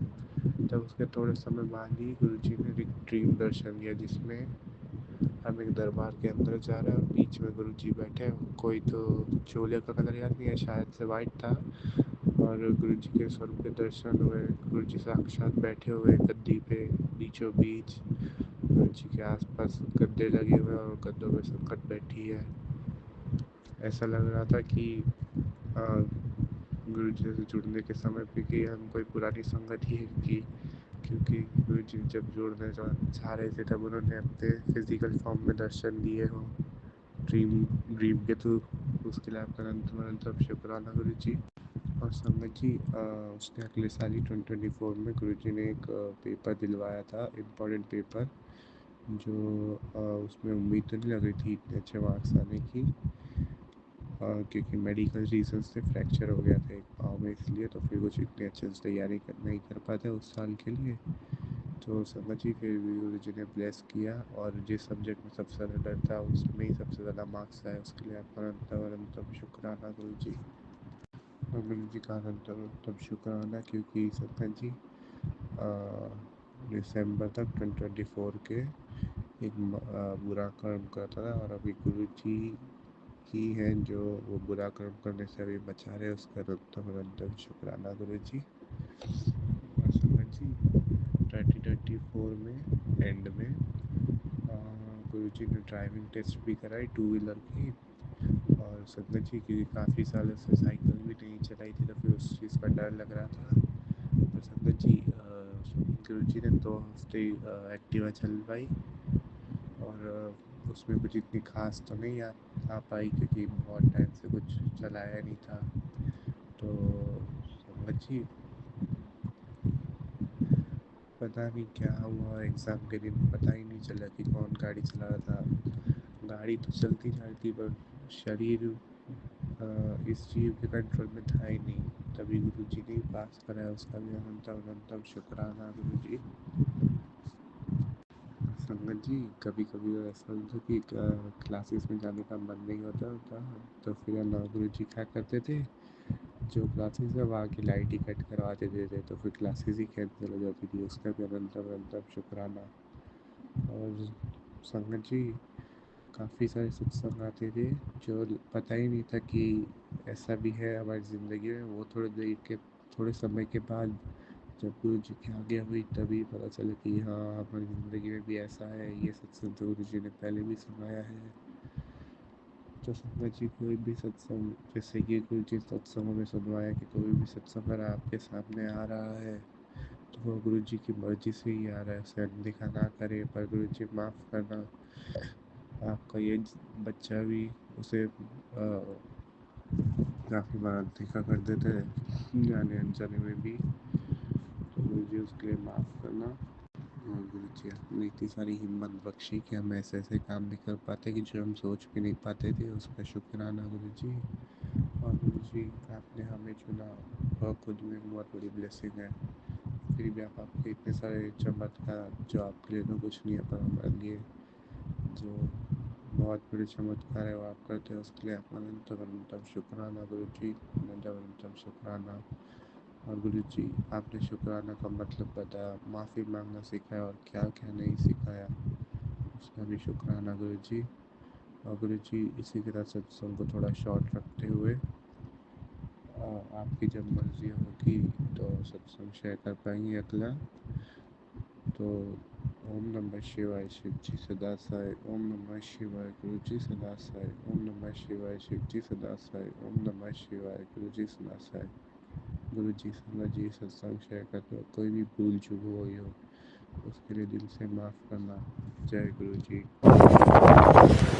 तब उसके थोड़े समय बाद ही गुरु जी ने एक ड्रीम दर्शन दिया, जिसमें हम एक दरबार के अंदर जा रहे हैं और बीच में गुरु जी बैठे हैं। कोई तो चोले का कलर याद नहीं है, शायद से वाइट था, और गुरु जी के स्वरूप के दर्शन हुए। गुरु जी साक्षात बैठे हुए गद्दी पे बीचों बीच, गुरु जी के आसपास गद्दे लगे हुए और गद्दों पे संकट बैठी है। ऐसा लग रहा था कि गुरु जी से जुड़ने के समय पे कि हम कोई पुरानी संगत ही है की, क्योंकि गुरु जी जब जुड़ने चाह रहे थे तब उन्होंने अपने फिजिकल फॉर्म में दर्शन दिए हो ड्रीम के थ्रू। उसके लिए आपका अनंत शुक्राना गुरु जी। और संगत जी उसके अगले साल ही 2024 में गुरु जी ने एक पेपर दिलवाया था, इम्पोर्टेंट पेपर, जो उसमें उम्मीद तो नहीं लग रही थी इतने अच्छे मार्क्स आने की, क्योंकि मेडिकल रीजन से फ्रैक्चर हो गया था एक पाँव में, इसलिए तो फिर कुछ इतने अच्छे से तैयारी नहीं कर पाते उस साल के लिए। तो समझ ही फिर भी गुरु जी ने ब्लेस किया, और जिस सब्जेक्ट में सबसे ज़्यादा डर था उसमें ही सबसे ज़्यादा मार्क्स आए, उसके लिए आपका अनंतम शुक्राना गुरु जी। और गुरु जी का अनंतम शुक्राना, क्योंकि संगत जी दिसंबर तक 2024 के एक बुरा कर्म करता था, और अभी गुरु जी की हैं जो वो बुरा कर्म करने से अभी बचा रहे, उसका अनंतम शुक्राना गुरु जी। और संगत जी 2024 में एंड में गुरु जी ने ड्राइविंग टेस्ट भी कराई 2 व्हीलर की। और संगत जी की काफ़ी सालों से साइकिल भी नहीं चलाई थी, तो फिर उस चीज़ का डर लग रहा था। तो संगत जी गुरु जी ने 2 हफ्ते एक्टिवा चलवाई और उसमें कुछ इतनी खास तो नहीं आ पाई, क्योंकि बहुत टाइम से कुछ चलाया नहीं था। तो संगत जी पता नहीं क्या हुआ, एग्ज़ाम के दिन पता ही नहीं चला कि कौन गाड़ी चला रहा था। गाड़ी तो चलती जा रही थी, पर शरीर इस चीज़ के कंट्रोल में था ही नहीं। तभी गुरु जी ने पास कराया, उसका भी अनंतम शुक्राना गुरु जी। संगत जी कभी कभी ऐसा होता कि क्लासेस में जाने का मन नहीं होता, तो फिर गुरु जी क्या करते थे, जो क्लासेस है वहाँ की लाइट ही कट करवा देते थे, तो फिर क्लासेस ही कैंसिल हो जाती थी। उसका भी अनंतम शुक्राना। और संगत जी काफ़ी सारे सत्संग आते थे जो पता ही नहीं था कि ऐसा भी है हमारी ज़िंदगी में। वो थोड़े समय के बाद जब गुरु जी की आज्ञा हुई तभी पता चला कि हाँ हमारी ज़िंदगी में भी ऐसा है। ये सत्संग तो गुरु जी ने पहले भी सुनाया है। तो संगत जी कोई भी सत्संग, जैसे कि गुरु जी सत्संगों में सुनवाया कि कोई भी सत्संग अगर आपके सामने आ रहा है तो वो गुरु जी की मर्जी से ही आ रहा है, उसे अनदेखा ना करे। पर गुरु जी माफ़ करना, आपका ये बच्चा भी उसे काफ़ी बार अनदेखा कर देते हैं जाने अनजाने में भी। तो गुरु जी उसके लिए माफ़ करना। और गुरु जी आपने इतनी सारी हिम्मत बख्शी कि हम ऐसे ऐसे काम भी कर पाते कि जो हम सोच भी नहीं पाते थे, उसका शुक्राना गुरु जी। और गुरु जी आपने हमें चुना, वह खुद में बहुत बड़ी ब्लेसिंग है। फिर भी आपके इतने सारे चमत्कार, जो आपके लिए तो कुछ नहीं है, पर हमारे लिए जो बहुत बड़े चमत्कार है वो आप करते हैं, उसके लिए आपका अनंतम शुक्राना गुरु जी, अनंतम शुक्राना। और गुरु जी आपने शुक्राना का मतलब बताया, माफ़ी मांगना सिखाया और क्या क्या नहीं सिखाया, उसका भी शुक्राना गुरु जी। और गुरु जी इसी के साथ सत्संग को थोड़ा शॉर्ट रखते हुए आपकी जब मर्जी होगी तो सत्संग शेयर कर पाएंगे अगला। तो ओम नमः शिवाय, शिव जी सदा साई। ओम नमः शिवाय, गुरु जी सदा साई। ओम नमः शिवाय, शिव जी सदा साई। ओम नमः शिवाय, गुरु जी सदा साई। गुरु जी संगत जी सत्संग शेयर करते हो, कोई भी भूल चूक हुई हो उसके लिए दिल से माफ़ करना। जय गुरु जी।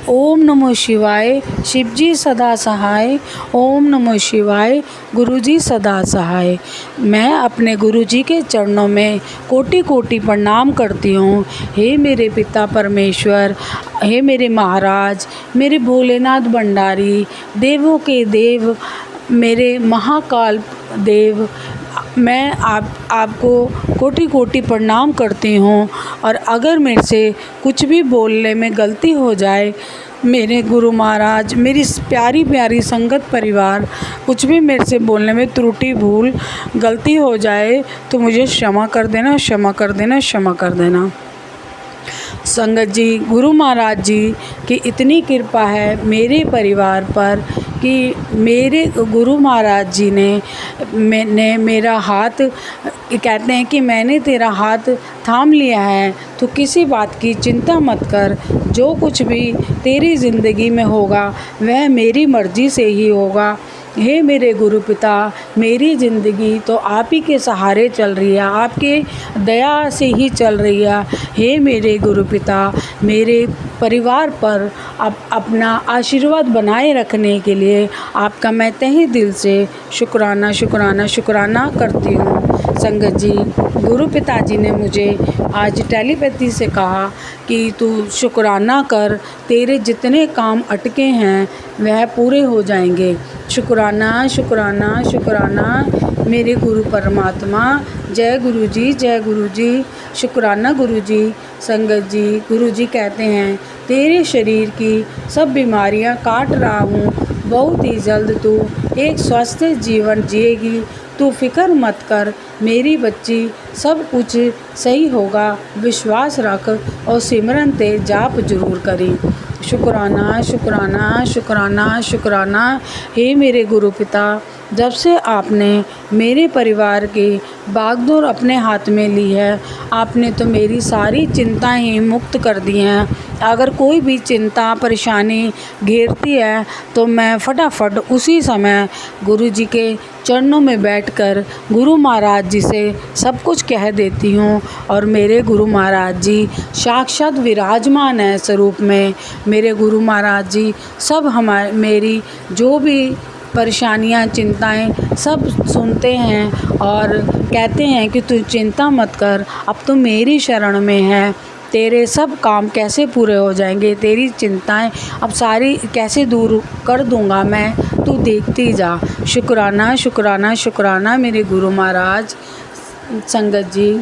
ओम नमो शिवाय, शिव जी सदा सहाय। ओम नमो शिवाय, गुरु जी सदा सहाय। मैं अपने गुरु जी के चरणों में कोटि कोटि प्रणाम करती हूँ। हे मेरे पिता परमेश्वर, हे मेरे महाराज, मेरे भोलेनाथ भंडारी, देवों के देव, मेरे महाकाल देव, मैं आपको कोटि कोटि प्रणाम करती हूँ। और अगर मेरे से कुछ भी बोलने में गलती हो जाए, मेरे गुरु महाराज, मेरी प्यारी प्यारी संगत परिवार, कुछ भी मेरे से बोलने में त्रुटि भूल गलती हो जाए तो मुझे क्षमा कर देना, क्षमा कर देना, क्षमा कर देना। संगत जी, गुरु महाराज जी की इतनी कृपा है मेरे परिवार पर कि मेरे गुरु महाराज जी ने मेरा हाथ, कहते हैं कि मैंने तेरा हाथ थाम लिया है तो किसी बात की चिंता मत कर। जो कुछ भी तेरी ज़िंदगी में होगा वह मेरी मर्ज़ी से ही होगा। हे मेरे गुरु पिता, मेरी ज़िंदगी तो आप ही के सहारे चल रही है, आपके दया से ही चल रही है। हे मेरे गुरु पिता, मेरे परिवार पर अपना आशीर्वाद बनाए रखने के लिए आपका मैं तहे दिल से शुक्राना शुक्राना शुक्राना करती हूँ। संगत जी, गुरु पिताजी ने मुझे आज टेलीपैथी से कहा कि तू शुक्राना कर, तेरे जितने काम अटके हैं वह पूरे हो जाएंगे। शुक्राना शुक्राना शुक्राना मेरे गुरु परमात्मा। जय गुरु जी, जय गुरु जी, शुक्राना गुरु जी। संगत जी, गुरु जी कहते हैं तेरे शरीर की सब बीमारियां काट रहा हूँ, बहुत ही जल्द तू एक स्वस्थ जीवन जिएगी। तू फिक्र मत कर मेरी बच्ची, सब कुछ सही होगा। विश्वास रख और सिमरन ते जाप जरूर करी। शुक्राना शुक्राना शुक्राना शुक्राना। हे मेरे गुरु पिता, जब से आपने मेरे परिवार की बागडोर अपने हाथ में ली है, आपने तो मेरी सारी चिंताएं ही मुक्त कर दी हैं। अगर कोई भी चिंता परेशानी घेरती है तो मैं फटाफट उसी समय गुरु जी के चरणों में बैठकर गुरु महाराज जी से सब कुछ कह देती हूँ। और मेरे गुरु महाराज जी साक्षात विराजमान है स्वरूप में। मेरे गुरु महाराज जी सब मेरी जो भी परेशानियाँ चिंताएं सब सुनते हैं और कहते हैं कि तू चिंता मत कर, अब तो मेरी शरण में है, तेरे सब काम कैसे पूरे हो जाएंगे, तेरी चिंताएं अब सारी कैसे दूर कर दूंगा मैं, तू देखती जा। शुक्राना शुक्राना शुक्राना मेरे गुरु महाराज। संगत जी,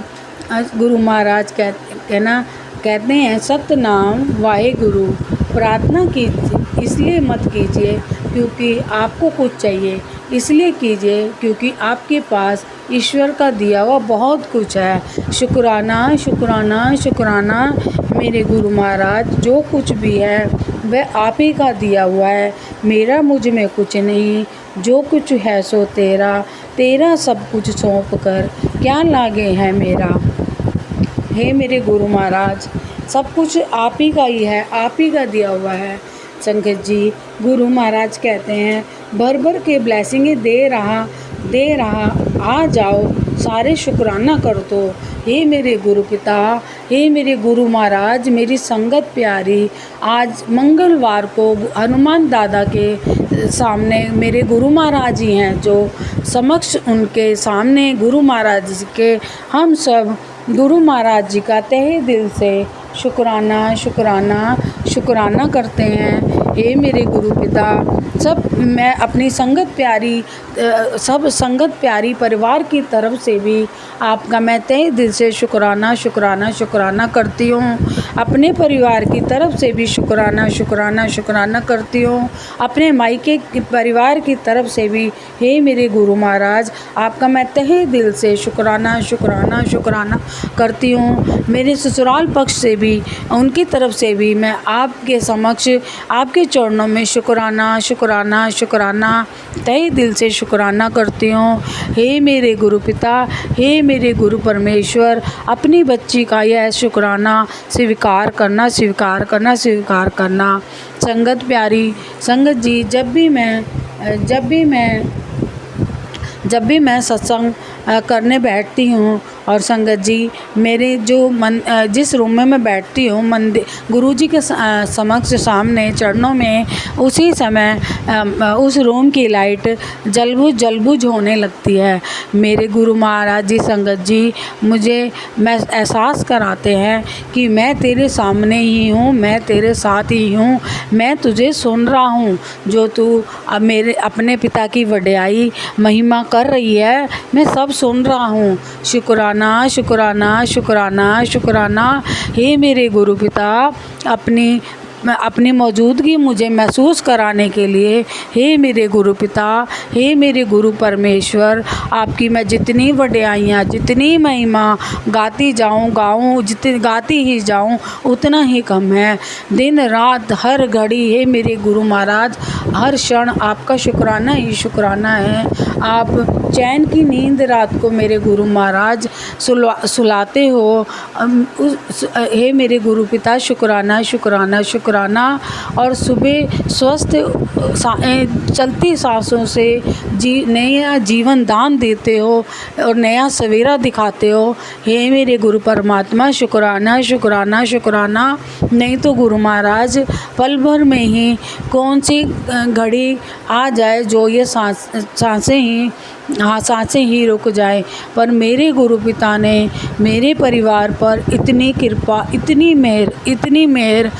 गुरु महाराज कहते हैं सतनाम वाहेगुरु प्रार्थना कीजिए इसलिए मत कीजिए क्योंकि आपको कुछ चाहिए, इसलिए कीजिए क्योंकि आपके पास ईश्वर का दिया हुआ बहुत कुछ है। शुक्राना शुक्राना शुक्राना मेरे गुरु महाराज, जो कुछ भी है वह आप ही का दिया हुआ है, मेरा मुझ में कुछ नहीं, जो कुछ है सो तेरा, तेरा सब कुछ सौंप कर क्या लागे है मेरा। हे मेरे गुरु महाराज, सब कुछ आप ही का ही है, आप ही का दिया हुआ है। संगत जी, गुरु महाराज कहते हैं भर भर के ब्लेसिंगें दे रहा आ जाओ, सारे शुक्राना कर दो। हे मेरे गुरु पिता, हे मेरे गुरु महाराज, मेरी संगत प्यारी, आज मंगलवार को हनुमान दादा के सामने मेरे गुरु महाराज जी हैं, जो समक्ष उनके सामने गुरु महाराज जी के हम सब गुरु महाराज जी का तहे दिल से शुक्राना शुक्राना शुक्राना करते हैं। हे मेरे गुरु पिता, मैं अपनी सब संगत प्यारी परिवार की तरफ से भी आपका मैं तहे दिल से शुक्राना शुक्राना शुक्राना करती हूँ। अपने परिवार की तरफ से भी शुक्राना शुक्राना शुक्राना करती हूँ। अपने मायके परिवार की तरफ से भी हे मेरे गुरु महाराज, आपका मैं तहे दिल से शुक्राना शुक्राना शुक्राना करती हूँ। मेरे ससुराल पक्ष से भी, उनकी तरफ से भी मैं आपके समक्ष आपके चरणों में शुक्राना शुक्राना शुक्राना तहे दिल से शुक्राना करती हूँ। हे मेरे गुरु पिता, हे मेरे गुरु परमेश्वर, अपनी बच्ची का यह शुक्राना स्वीकार करना स्वीकार करना स्वीकार करना। संगत प्यारी, संगत जी, जब भी मैं सत्संग करने बैठती हूँ और संगत जी, मेरे जिस रूम में मैं बैठती हूँ मंदिर गुरुजी के समक्ष सामने चरणों में, उसी समय उस रूम की लाइट जलबुझ होने लगती है। मेरे गुरु महाराज जी, संगत जी, मैं एहसास कराते हैं कि मैं तेरे सामने ही हूँ, मैं तेरे साथ ही हूँ, मैं तुझे सुन रहा हूँ। जो तू अपने पिता की वड्याई महिमा कर रही है, मैं सब सुन रहा हूँ। शुक्राना शुक्राना शुक्राना शुक्राना। हे मेरे गुरु पिता, अपनी मौजूदगी मुझे महसूस कराने के लिए, हे मेरे गुरु पिता, हे मेरे गुरु परमेश्वर, आपकी मैं जितनी वड्याइयाँ, जितनी महिमा गाती गाती ही जाऊँ उतना ही कम है। दिन रात हर घड़ी हे मेरे गुरु महाराज, हर क्षण आपका शुक्राना ही शुक्राना है। आप चैन की नींद रात को मेरे गुरु महाराज सुलाते हो। हे मेरे गुरु पिता, शुक्राना शुक्राना शुक्राना। और सुबह स्वस्थ चलती सांसों से नया जीवन दान देते हो और नया सवेरा दिखाते हो। हे मेरे गुरु परमात्मा, शुक्राना शुक्राना शुक्राना। नहीं तो गुरु महाराज, पल भर में ही कौन सी घड़ी आ जाए जो ये सांसें ही रुक जाए, पर मेरे गुरु पिता ने मेरे परिवार पर इतनी कृपा, इतनी मेहर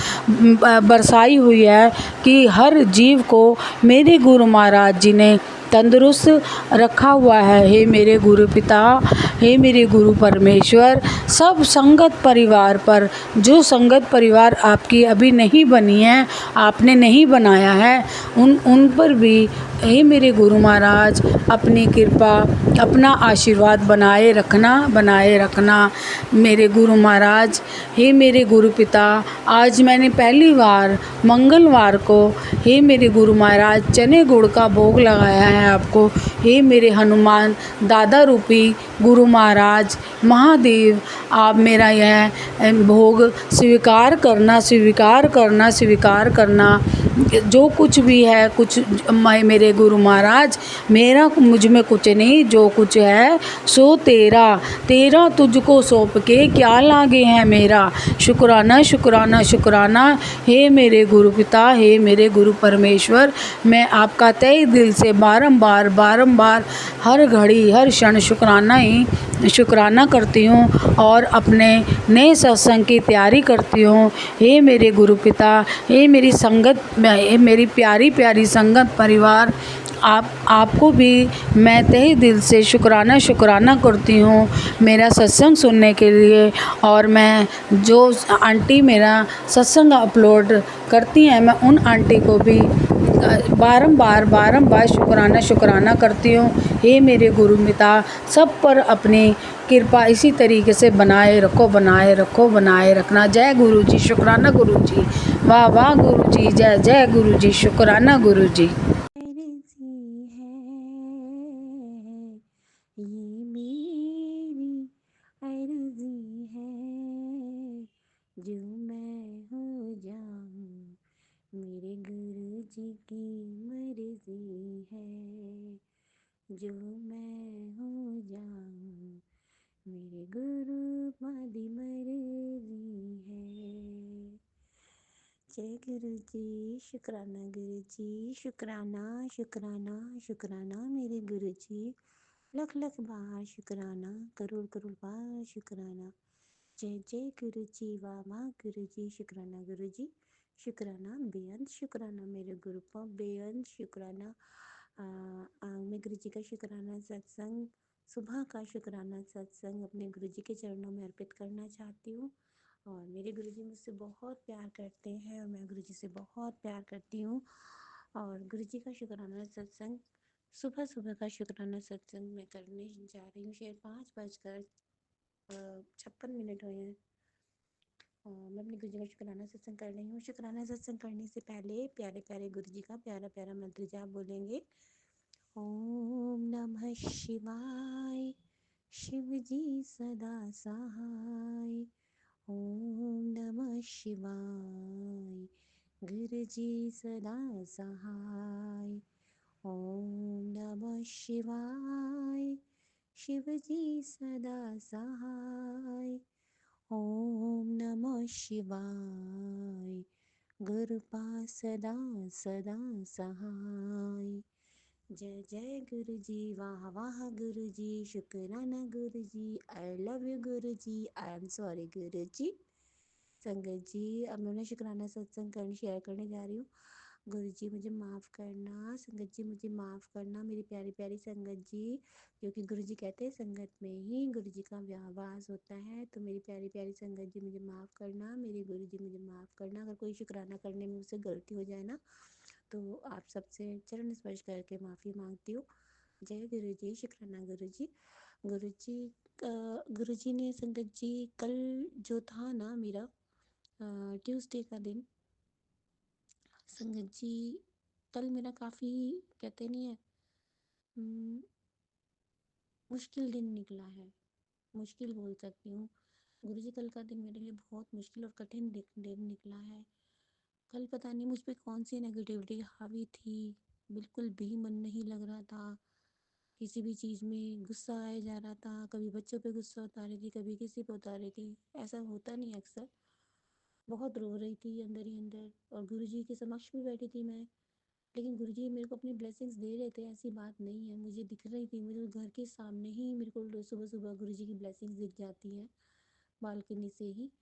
बरसाई हुई है कि हर जीव को मेरे गुरु महाराज जी ने तंदुरुस्त रखा हुआ है। हे मेरे गुरु पिता, हे मेरे गुरु परमेश्वर, सब संगत परिवार पर, जो संगत परिवार आपकी अभी नहीं बनी है, आपने नहीं बनाया है, उन पर भी हे मेरे गुरु महाराज, अपनी कृपा, अपना आशीर्वाद बनाए रखना मेरे गुरु महाराज। हे मेरे गुरु पिता, आज मैंने पहली बार मंगलवार को हे मेरे गुरु महाराज चने गुड़ का भोग लगाया है आपको। हे मेरे हनुमान दादा रूपी गुरु महाराज महादेव, आप मेरा यह भोग स्वीकार करना। जो कुछ भी है, कुछ मेरे गुरु महाराज, मेरा मुझ में कुछ नहीं, जो कुछ है सो तेरा तुझको सौंप के क्या लागे है मेरा। शुक्राना हे मेरे गुरु पिता, हे मेरे गुरु परमेश्वर, मैं आपका तहे दिल से बारंबार हर घड़ी हर क्षण शुक्राना करती हूँ और अपने नए सत्संग की तैयारी करती हूँ। हे मेरे गुरु पिता, हे मेरी संगत, मेरी प्यारी संगत परिवार, आपको भी मैं तहे दिल से शुक्राना करती हूँ मेरा सत्संग सुनने के लिए। और मैं जो आंटी मेरा सत्संग अपलोड करती हैं, मैं उन आंटी को भी बारंबार शुक्राना करती हूँ। हे मेरे गुरु पिता, सब पर अपनी कृपा इसी तरीके से बनाए रखना। जय गुरु जी, शुक्राना गुरु जी, वाह गुरु जी, जय गुरु जी, शुक्राना गुरु जी। ये मेरी अर्जी है, जो मैं हो जाऊं, मेरे गुरु जी की मर्जी है। जो मैं हो जाऊं, मेरे गुरु मादी मर्जी है। जय गुरु जी, शुक्राना गुरु जी, शुक्राना मेरे गुरु जी। लख बार शुक्राना, करोड़ बार शुक्राना। जय गुरु जी, वाह गुरु जी, शुक्राना गुरु जी, शुक्राना बेअंत शुक्राना मेरे गुरु पर, बेअंत शुक्राना। मैं गुरु जी का शुक्राना सत्संग, सुबह का शुक्राना सत्संग अपने गुरु जी के चरणों में अर्पित करना चाहती हूँ। और मेरे गुरु जी मुझसे बहुत प्यार करते हैं और मैं गुरु जी से बहुत प्यार करती हूँ। और गुरु जी का शुक्राना सत्संग, सुबह का शुक्राना सत्संग मैं करने जा रही हूँ। शेर 5:56 हुए हैं। मैं अपने गुरु जी का शुक्राना सत्संग कर रही हूँ। शुक्राना सत्संग करने से पहले प्यारे गुरु जी का प्यारा मंत्र जाप बोलेंगे। ओम नमः शिवाय, शिव जी सदा सहाय। ओम नमः शिवाय, गुरु जी सदा सहाय। ओम नमः शिवाय, शिव जी सदा सहाय। ओम नमः शिवाय, गुरु पास सदा सहाय। जय गुरु जी, वाह गुरु जी, शुक्राना गुरु जी, I love you Guru ji, I am sorry गुरु जी। संगत जी, अब मैं शुक्राना सत्संग शेयर करने जा रही हूँ। गुरु जी मुझे माफ़ करना, संगत जी मुझे माफ़ करना, मेरी प्यारी संगत जी, क्योंकि गुरु जी कहते हैं संगत में ही गुरु जी का वास होता है। तो मेरी प्यारी संगत जी मुझे माफ़ करना, मेरे गुरु जी मुझे माफ़ करना। अगर कोई शुक्राना करने में मुझसे गलती हो जाए ना, तो आप सबसे चरण स्पर्श करके माफ़ी मांगती हूँ। जय गुरु जी, शुक्राना गुरु जी। गुरु जी ने संगत जी, कल जो था ना मेरा ट्यूसडे का दिन, संगत जी कल मेरा काफ़ी, कहते नहीं है, मुश्किल दिन निकला है, मुश्किल बोल सकती हूँ। गुरु जी कल का दिन मेरे लिए बहुत मुश्किल और कठिन दिन निकला है। कल पता नहीं मुझ पे कौन सी नेगेटिविटी हावी थी, बिल्कुल भी मन नहीं लग रहा था। किसी भी चीज़ में गुस्सा आया जा रहा था, कभी बच्चों पे गुस्सा उतार रही थी, कभी किसी पे उतार रही थी। ऐसा होता नहीं अक्सर। बहुत रो रही थी अंदर ही अंदर, और गुरु जी के समक्ष भी बैठी थी मैं, लेकिन गुरु जी मेरे को अपनी ब्लेसिंग्स दे रहे थे, ऐसी बात नहीं है। मुझे दिख रही थी, मेरे घर के सामने ही मेरे को सुबह गुरु जी की ब्लेसिंग्स दिख जाती हैं, बालकनी से ही।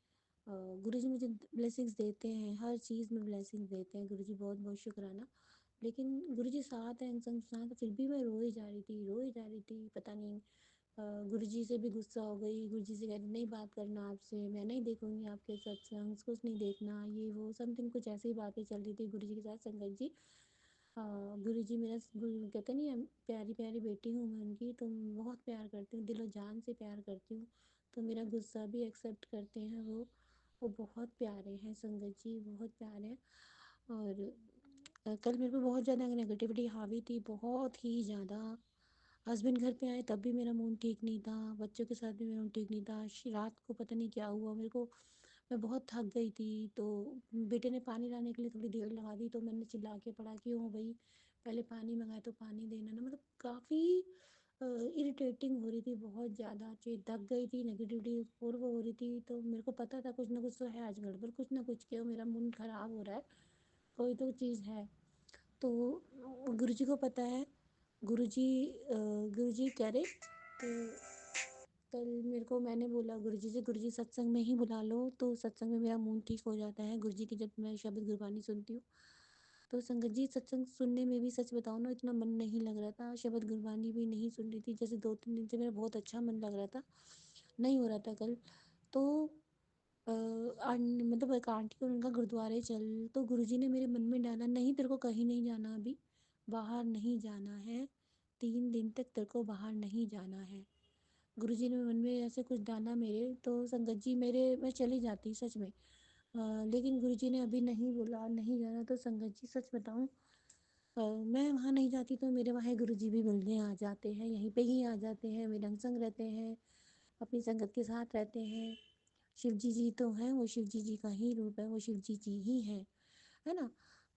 गुरु जी मुझे ब्लेसिंग्स देते हैं, हर चीज़ में ब्लेसिंग्स देते हैं गुरु जी, बहुत शुक्राना। लेकिन गुरु जी साथ हैं, संग साथ, फिर भी मैं रोई जा रही थी, पता नहीं। गुरु जी से भी गुस्सा हो गई, गुरु जी से कह रही नहीं बात करना आपसे, मैं नहीं देखूंगी आपके सत्संग, कुछ नहीं देखना, ये वो समथिंग कुछ ऐसी ही बातें चल रही थी गुरु जी के साथ। संगत जी गुरुजी मेरा कहते नहीं है, प्यारी प्यारी बेटी हूँ मैं उनकी, तो बहुत प्यार करती हूँ, दिलो जान से प्यार करती हूँ। तो मेरा गुस्सा भी एक्सेप्ट करते हैं वो बहुत प्यारे हैं संगत जी, बहुत प्यारे हैं। और कल मेरे पे बहुत ज़्यादा नेगेटिविटी हावी थी, बहुत ही ज़्यादा। हस्बैंड घर पे आए तब भी मेरा मूड ठीक नहीं था, बच्चों के साथ भी मेरा मूड ठीक नहीं था। रात को पता नहीं क्या हुआ मेरे को, मैं बहुत थक गई थी, तो बेटे ने पानी लाने के लिए थोड़ी देर लगा दी, तो मैंने चिल्ला के पड़ा कि ओ भाई पहले पानी मंगाए तो पानी देना ना। मतलब काफ़ी इरिटेटिंग हो रही थी, बहुत ज़्यादा थक गई थी, नेगेटिविटी और वो हो रही थी। तो मेरे को पता था कुछ ना कुछ तो है आज गड़बड़, कुछ ना कुछ क्यों मेरा मूड ख़राब हो रहा है, कोई तो चीज़ है। तो गुरुजी को पता है, गुरुजी कह रहे तो कल मेरे को, मैंने बोला गुरुजी से, गुरुजी सत्संग में ही बुला लो, तो सत्संग में मेरा मूड ठीक हो जाता है। गुरुजी की जब मैं शब्द गुरबानी सुनती हूँ तो संगत जी सत्संग सुनने में भी सच बताऊँ ना इतना मन नहीं लग रहा था, शब्द गुरबानी भी नहीं सुन रही थी। जैसे 2-3 दिन से मेरा बहुत अच्छा मन लग रहा था, नहीं हो रहा था कल। तो मतलब एक आंटी और उनका गुरुद्वारे चल, तो गुरुजी ने मेरे मन में डाला, नहीं तेरे को कहीं नहीं जाना, अभी बाहर नहीं जाना है, 3 दिन तक तेरे को बाहर नहीं जाना है। गुरुजी ने मन में ऐसे कुछ डाला मेरे, तो संगत जी मेरे, मैं चली जाती सच में। लेकिन गुरुजी ने अभी नहीं बोला नहीं जाना, तो संगत जी सच बताऊं, मैं वहाँ नहीं जाती तो मेरे वहाँ गुरुजी भी मिलने आ जाते हैं, यहीं पे ही आ जाते हैं, मेरे संग रहते हैं, अपनी संगत के साथ रहते हैं। शिव जी तो हैं, वो शिव जी का ही रूप है, वो शिव जी ही है ना।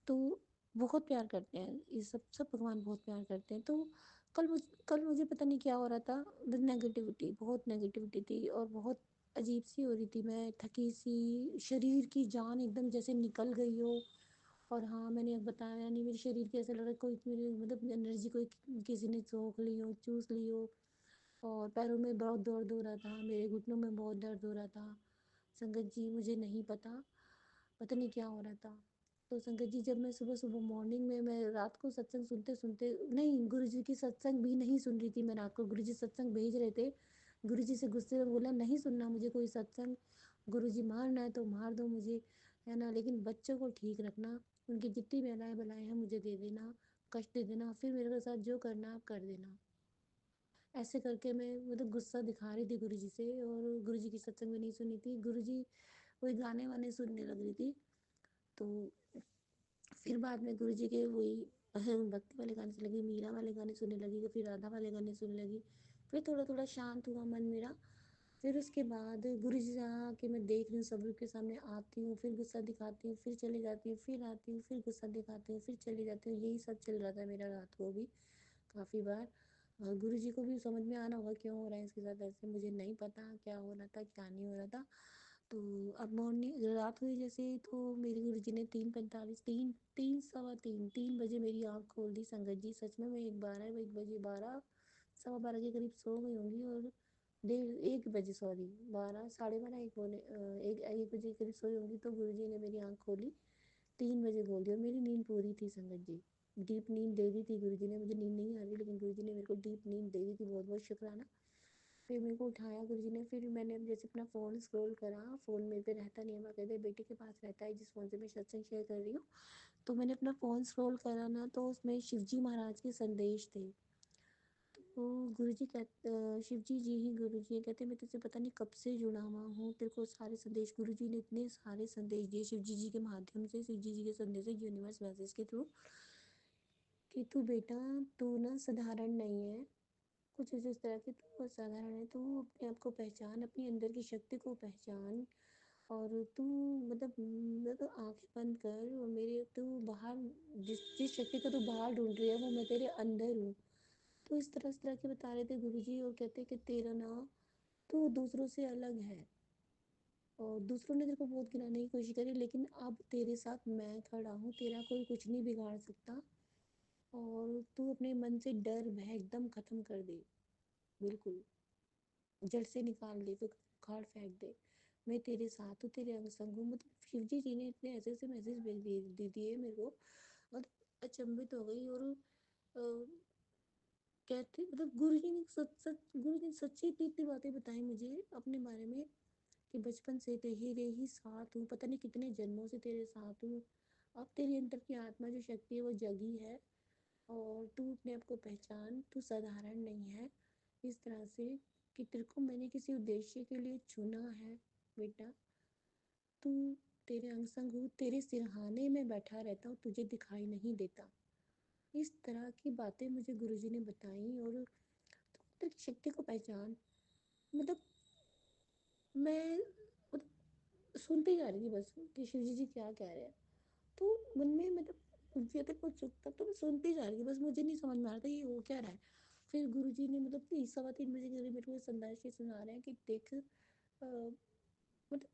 तो बहुत प्यार करते हैं, ये सब सब भगवान बहुत प्यार करते हैं। तो कल मुझे पता नहीं क्या हो रहा था, नेगेटिविटी, बहुत नेगेटिविटी थी और बहुत अजीब सी हो रही थी, मैं थकी सी, शरीर की जान एकदम जैसे निकल गई हो। और हाँ, मैंने अब बताया नहीं, मेरे शरीर के ऐसा लग रहा है कोई मेरे मतलब एनर्जी कोई किसी ने सोख ली हो, चूस ली हो। और पैरों में बहुत दर्द हो रहा था, मेरे घुटनों में बहुत दर्द हो रहा था। संगत जी मुझे नहीं पता, पता नहीं क्या हो रहा था। तो संगत जी जब मैं सुबह सुबह मॉर्निंग में, मैं रात को सत्संग सुनते सुनते, नहीं गुरुजी की सत्संग भी नहीं सुन रही थी मैं रात को, गुरुजी सत्संग भेज रहे थे। गुरुजी से गुस्से में बोला नहीं सुनना मुझे कोई सत्संग, गुरुजी मारना है तो मार दो मुझे, है ना, लेकिन बच्चों को ठीक रखना, उनकी जितनी बलाएं बलाएं हैं मुझे दे देना, कष्ट दे देना, फिर मेरे साथ जो करना आप कर देना। ऐसे करके मैं मतलब गुस्सा दिखा रही थी गुरुजी से, और गुरुजी की सत्संग में नहीं सुनी थी, गुरुजी वही गाने वाने सुनने लग रही थी। तो फिर बाद में गुरुजी के वही भक्ति वाले गाने सुनने लगी, मीरा वाले गाने सुनने लगी, फिर राधा वाले गाने सुनने लगी। फिर थोड़ा थोड़ा शांत हुआ मन मेरा। फिर उसके बाद गुरुजी से आके मैं देख रही हूँ, सब के सामने आती हूँ, फिर गुस्सा दिखाती हूँ, फिर चली जाती हूँ, फिर आती हूँ, फिर गुस्सा दिखाती हूँ, फिर चली जाती हूँ, यही सब चल रहा था मेरा रात को भी काफ़ी बार। गुरुजी को भी समझ में आना होगा क्यों हो रहा है इसके साथ ऐसे, मुझे नहीं पता क्या हो रहा था क्या नहीं हो रहा था। तो अब मॉर्निंग रात हुई जैसे ही, तो मेरे गुरुजी ने 3:45, 3 3 सवा 3 3 बजे मेरी आँख खोल दी संगत जी। सच में मैं 1 बजे 12 सवा 12 के करीब सो गई होंगी, और 1 बजे, सॉरी 12 साढ़े 12 1 बजे के करीब सोई होंगी। तो गुरुजी ने मेरी आँख खोली, 3 बजे खोल दी, और मेरी नींद पूरी थी संगत जी, डीप नींद दे दी थी गुरुजी ने, मुझे नींद नहीं आ रही लेकिन गुरुजी ने मेरे को डीप नींद दे दी थी, बहुत बहुत शुक्राना। फिर मेरे को उठाया गुरुजी ने, फिर मैंने जैसे अपना फ़ोन स्क्रॉल करा, फ़ोन मेरे पे रहता नहीं है, बाकायदा बेटे के पास रहता है जिस फ़ोन से मैं सत्संग शेयर कर रही हूँ। तो मैंने अपना फ़ोन स्क्रॉल करा ना, तो उसमें शिवजी महाराज के संदेश थे। तो गुरुजी शिवजी जी ही गुरुजी कहते, मैं तुझसे पता नहीं कब से जुड़ा हुआ हूँ, तेरे को सारे संदेश, गुरुजी ने इतने सारे संदेश दिए शिवजी जी के माध्यम से, शिवजी जी के संदेश है यूनिवर्स मैसेज के थ्रू, कि तू बेटा, तू ना साधारण नहीं है, कुछ इस तरह की, तू असाधारण है, तू अपने आप को पहचान, अपनी अंदर की शक्ति को पहचान, और तू मतलब आंखें बंद कर, और मेरे तू बाहर, जिस जिस शक्ति को तू बाहर ढूंढ रही है वो मैं तेरे अंदर हूँ। तो इस तरह के बता रहे थे गुरुजी, और कहते कि तेरा ना, तू दूसरों से अलग है, और दूसरों ने तेरे को बहुत गिराने की कोशिश करी, लेकिन अब तेरे साथ मैं खड़ा हूँ, तेरा कोई कुछ नहीं बिगाड़ सकता, और तू अपने मन से डर भय एकदम खत्म कर दे, बिल्कुल जड़ से निकाल दे, फिर उखाड़ फेंक दे, मैं तेरे साथ हूँ, तेरे अंग संग हूँ। मतलब शिवजी जी ने इतने ऐसे ऐसे मैसेज भेज दे दिए मेरे को, और अचंभित हो गई। और कहते मतलब गुरु जी ने सच्ची इतनी इतनी बातें बताई मुझे अपने बारे में, कि बचपन से तेरे ही साथ हूँ, पता नहीं कितने जन्मों से तेरे साथ हूँ, अब तेरे अंदर की आत्मा जो शक्ति है वो जगी है, और तू अपने आप को पहचान, तू साधारण नहीं है। इस तरह से कि तेरे को मैंने किसी उद्देश्य के लिए चुना है बेटा। तू, तेरे अंग संग हूँ, तेरे सिरहाने में बैठा रहता हूँ, तुझे दिखाई नहीं देता। इस तरह की बातें मुझे गुरुजी ने बताई। और तू अंदर की शक्ति को पहचान। मतलब मैं मतलब सुनती जा रही थी बस कि शिवजी जी क्या कह रहे हैं। तो मन में मतलब ये तो कुछ चुप था, तो मैं सुनती जा रही थी बस, मुझे नहीं समझ में आ रहा था ये हो क्या रहा है। फिर गुरुजी ने मतलब 3 सवा 3 बजे के करीब मेरे को संदेश सुना रहे हैं कि देख मतलब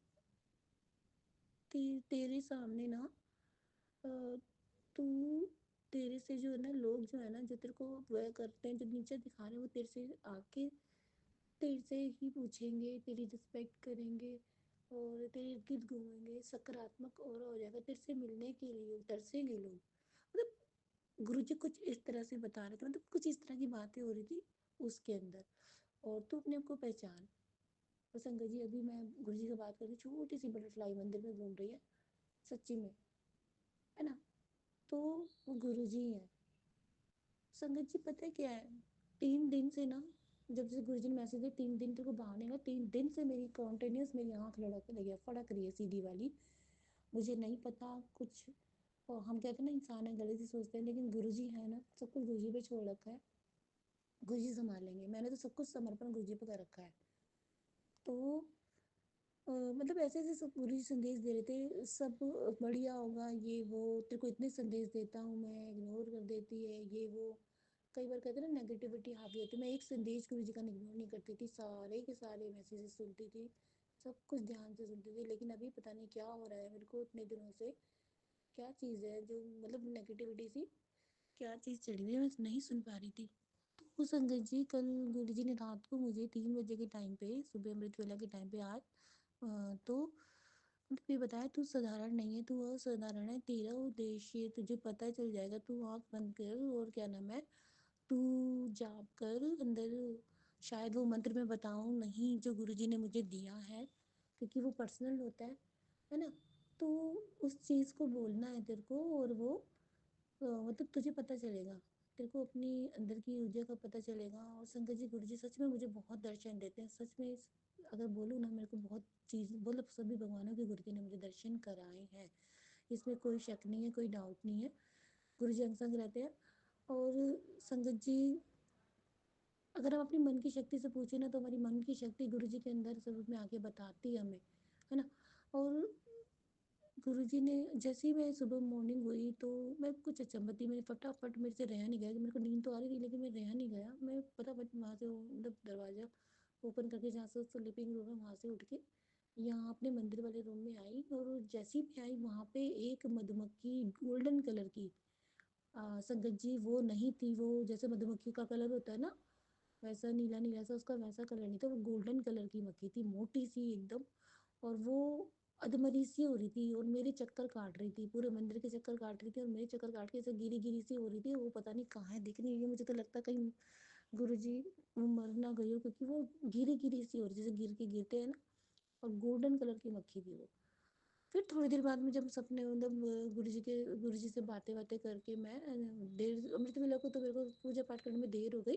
तेरे सामने ना अ, तू, तेरे से जो है ना लोग जो है ना जो तेरे को वह करते हैं, जो नीचे दिखा रहे हैं, वो तेरे से आके तेरे से ही पूछेंगे, तेरी रिस्पेक्ट करेंगे और तेरे इर्द गिर्द घूमेंगे, सकारात्मक और हो जाएगा, तेरे से मिलने के लिए तरसेंगे लोग। मतलब गुरुजी कुछ इस तरह से बता रहे थे, मतलब कुछ इस तरह की बातें हो रही थी उसके अंदर। और तू अपने आप को पहचान। और संगत जी अभी मैं गुरुजी से बात कर रही, छोटी सी बटरफ्लाई मंदिर में घूम रही है, सच्ची में, है ना। तो वो गुरुजी है। संगत जी पता है क्या है, 3 दिन से ना, जब से गुरुजी ने मैसेज दिया 3 दिन तेरे को बाहर नहीं आएगा, 3 दिन से मेरी कॉन्टिन्यूस मेरी आँख लड़क रही है, फड़क रही है सीधी वाली। मुझे नहीं पता कुछ। और हम कहते हैं ना इंसान है गलत ही सोचते हैं, लेकिन गुरुजी है ना, सब कुछ गुरुजी पे छोड़ रखा है, गुरुजी संभालेंगे। मैंने तो सब कुछ समर्पण गुरुजी पे कर रखा है। तो मतलब ऐसे ऐसे सब गुरुजी संदेश दे रहे थे, सब बढ़िया होगा, ये वो, तेरे को इतने संदेश देता हूँ मैं, इग्नोर कर देती है, ये वो। कई बार कहते हैं ना नेगेटिविटी हावी होती है। मैं एक संदेश गुरुजी का इग्नोर नहीं करती थी, सारे के सारे मैसेजेस सुनती थी, सब कुछ ध्यान से सुनती थी। लेकिन अभी पता नहीं क्या हो रहा है मेरे को इतने दिनों से, क्या चीज़ है जो मतलब नेगेटिविटी सी, क्या चीज़ चढ़ी हुई है, मैं नहीं सुन पा रही थी। तो संगत जी कल गुरु जी ने रात को मुझे 3 बजे के टाइम पे, सुबह अमृत वेला के टाइम पे आज तो मतलब ये बताया, तू साधारण नहीं है, तू असाधारण है, तेरा उद्देश्य तुझे पता चल जाएगा। तू आँख बंद कर और क्या नाम है, तू जाप कर अंदर। शायद वो मंत्र मैं बताऊँ नहीं जो गुरुजी ने मुझे दिया है, क्योंकि वो पर्सनल होता है ना। तो उस चीज़ को बोलना है तेरे को, और वो मतलब तुझे पता चलेगा, तेरे को अपनी अंदर की ऊर्जा का पता चलेगा। और शंकर जी गुरु जी सच में मुझे बहुत दर्शन देते हैं, सच में। अगर बोलूँ ना, मेरे को बहुत चीज़ मतलब सभी भगवानों के गुरु जी ने मुझे दर्शन कराए हैं, इसमें कोई शक नहीं है, कोई डाउट नहीं है। गुरु जी अंग संग रहते हैं। और संगत जी, अगर हम अपनी मन की शक्ति से पूछे ना, तो हमारी मन की शक्ति गुरु जी के अंदर स्वरूप में आके बताती है हमें, है ना। और गुरुजी ने जैसे ही मैं सुबह मॉर्निंग हुई तो मैं कुछ अचंभत थी, मैंने फटाफट, मेरे से रहा नहीं गया, कि मेरे को नींद तो आ रही थी लेकिन मैं रहा नहीं गया, मैं फटाफट वहाँ से मतलब दरवाज़ा ओपन करके जहाँ से स्लीपिंग रूम है वहाँ से उठ के यहाँ अपने मंदिर वाले रूम में आई। और जैसे ही मैं आई वहाँ पे एक मधुमक्खी गोल्डन कलर की, संगत जी वो नहीं थी, वो जैसे मधुमक्खी का कलर होता है ना, वैसा नीला नीला सा, उसका वैसा कलर नहीं था, वो गोल्डन कलर की मक्खी थी, मोटी सी एकदम। और वो अधमरी सी हो रही थी और मेरे चक्कर काट रही थी, पूरे मंदिर के चक्कर काट रही थी, और मेरे चक्कर काट के ऐसे गिरी गिरी सी हो रही थी। वो पता नहीं कहाँ है, दिख नहीं रही है मुझे, तो लगता कहीं गुरुजी वो मर ना गई हो, क्योंकि वो गिरी गिरी सी हो रही, जैसे गिर के गिरते हैं ना। और गोल्डन कलर की मक्खी थी वो। फिर थोड़ी देर बाद में जब सपने मतलब गुरु जी से बातें बातें करके मैं देर, अमृत वेला को तो मेरे को पूजा पाठ करने में देर हो गई।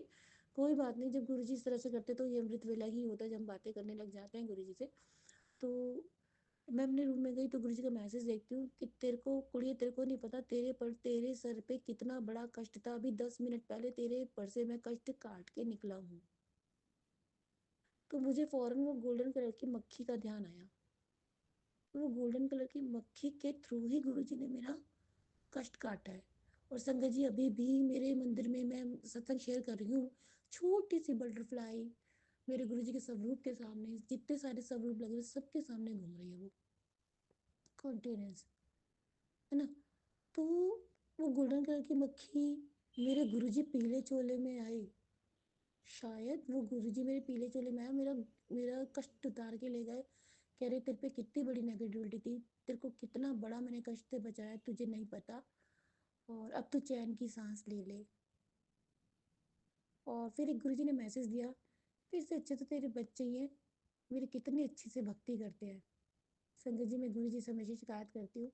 कोई बात नहीं, जब गुरु जी इस तरह से करते तो ये अमृत वेला ही होता है, जब हम बातें करने लग जाते हैं गुरु जी से। तो मैं अपने रूम में गई तो गुरु जी का मैसेज देखती हूँ कि तेरे को कुड़िए, तेरे को नहीं पता तेरे पर, तेरे सर पे कितना बड़ा कष्ट था, अभी 10 मिनट पहले तेरे पर से मैं कष्ट काट के निकला हूँ। तो मुझे फौरन वो गोल्डन कलर की मक्खी का ध्यान आया। वो गोल्डन कलर की मक्खी के थ्रू ही गुरुजी ने मेरा कष्ट काटा है। और संगत जी अभी भी मेरे मंदिर में मैं सत्संग शेयर कर रही हूँ, छोटी सी बटरफ्लाई मेरे गुरुजी के स्वरूप के सामने, जितने सारे स्वरूप लगे हुए सबके सामने घूम रही है वो कॉन्टिन्यूस, है ना। तो वो गोल्डन कलर की मक्खी, मेरे गुरुजी पीले चोले में आए, शायद वो गुरुजी मेरे पीले चोले में आया, मेरा मेरा कष्ट उतार के ले गए। कह रहे तेरे पे कितनी बड़ी नेगेटिविटी थी, तेरे को कितना बड़ा मैंने कष्ट से बचाया, तुझे नहीं पता, और अब तू चैन की सांस ले ले। और फिर एक गुरुजी ने मैसेज दिया, फिर से अच्छे तो तेरे बच्चे ही हैं, मेरी कितनी अच्छी से भक्ति करते हैं। संगत जी मैं गुरुजी से हमेशा शिकायत करती हूँ,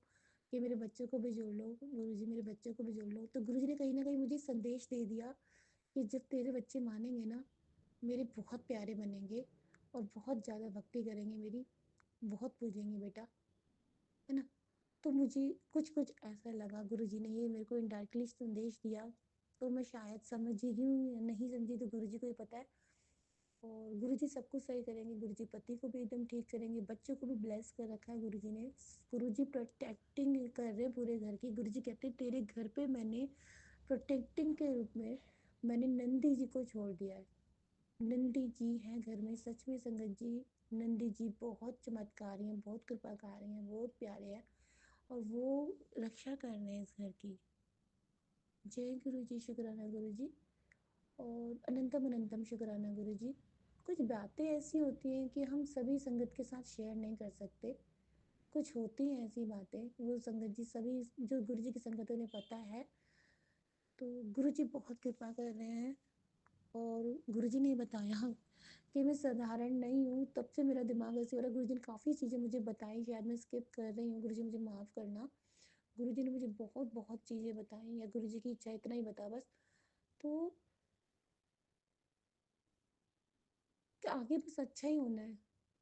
कि मेरे बच्चों को भी जोड़ लो गुरुजी, मेरे बच्चों को भी जोड़ लो। तो गुरुजी ने कहीं ना कहीं मुझे संदेश दे दिया कि जब तेरे बच्चे मानेंगे ना, मेरे बहुत प्यारे बनेंगे और बहुत ज़्यादा भक्ति करेंगे मेरी, बहुत पूजेंगे बेटा, है ना। तो मुझे कुछ कुछ ऐसा लगा गुरुजी ने ये मेरे को इनडायरेक्टली संदेश दिया, तो मैं शायद समझी हूँ या नहीं समझी तो गुरुजी को ही पता है। और गुरुजी सब कुछ सही करेंगे, गुरुजी पति को भी एकदम ठीक करेंगे, बच्चों को भी ब्लेस कर रखा है गुरुजी ने। गुरुजी प्रोटेक्टिंग कर रहे हैं पूरे घर की। गुरुजी कहते हैं तेरे घर पे मैंने प्रोटेक्टिंग के रूप में मैंने नंदी जी को छोड़ दिया है। नंदी जी हैं घर में, सच में संगत जी, नंदी जी बहुत चमत्कारी हैं, बहुत कृपाकारी हैं, बहुत प्यारे हैं, और वो रक्षा कर रहे हैं इस घर की। जय गुरु जी, शुक्राना गुरु जी, और अनंतम अनंतम शुक्राना गुरु जी। कुछ बातें ऐसी होती हैं कि हम सभी संगत के साथ शेयर नहीं कर सकते। कुछ होती हैं ऐसी बातें, वो संगत जी सभी जो गुरु जी की संगतों ने पता है। तो गुरु जी बहुत कृपा कर रहे हैं, और गुरु जी ने बताया कि मैं साधारण नहीं हूँ, तब से मेरा दिमाग ऐसे हो रहा है। गुरु जी ने काफ़ी चीज़ें मुझे बताई, शायद मैं स्किप कर रही हूँ, गुरु जी मुझे माफ़ करना। गुरु जी ने मुझे बहुत बहुत चीज़ें बताई, या गुरु जी की इच्छा इतना ही बता बस। तो कि आगे बस अच्छा ही होना है,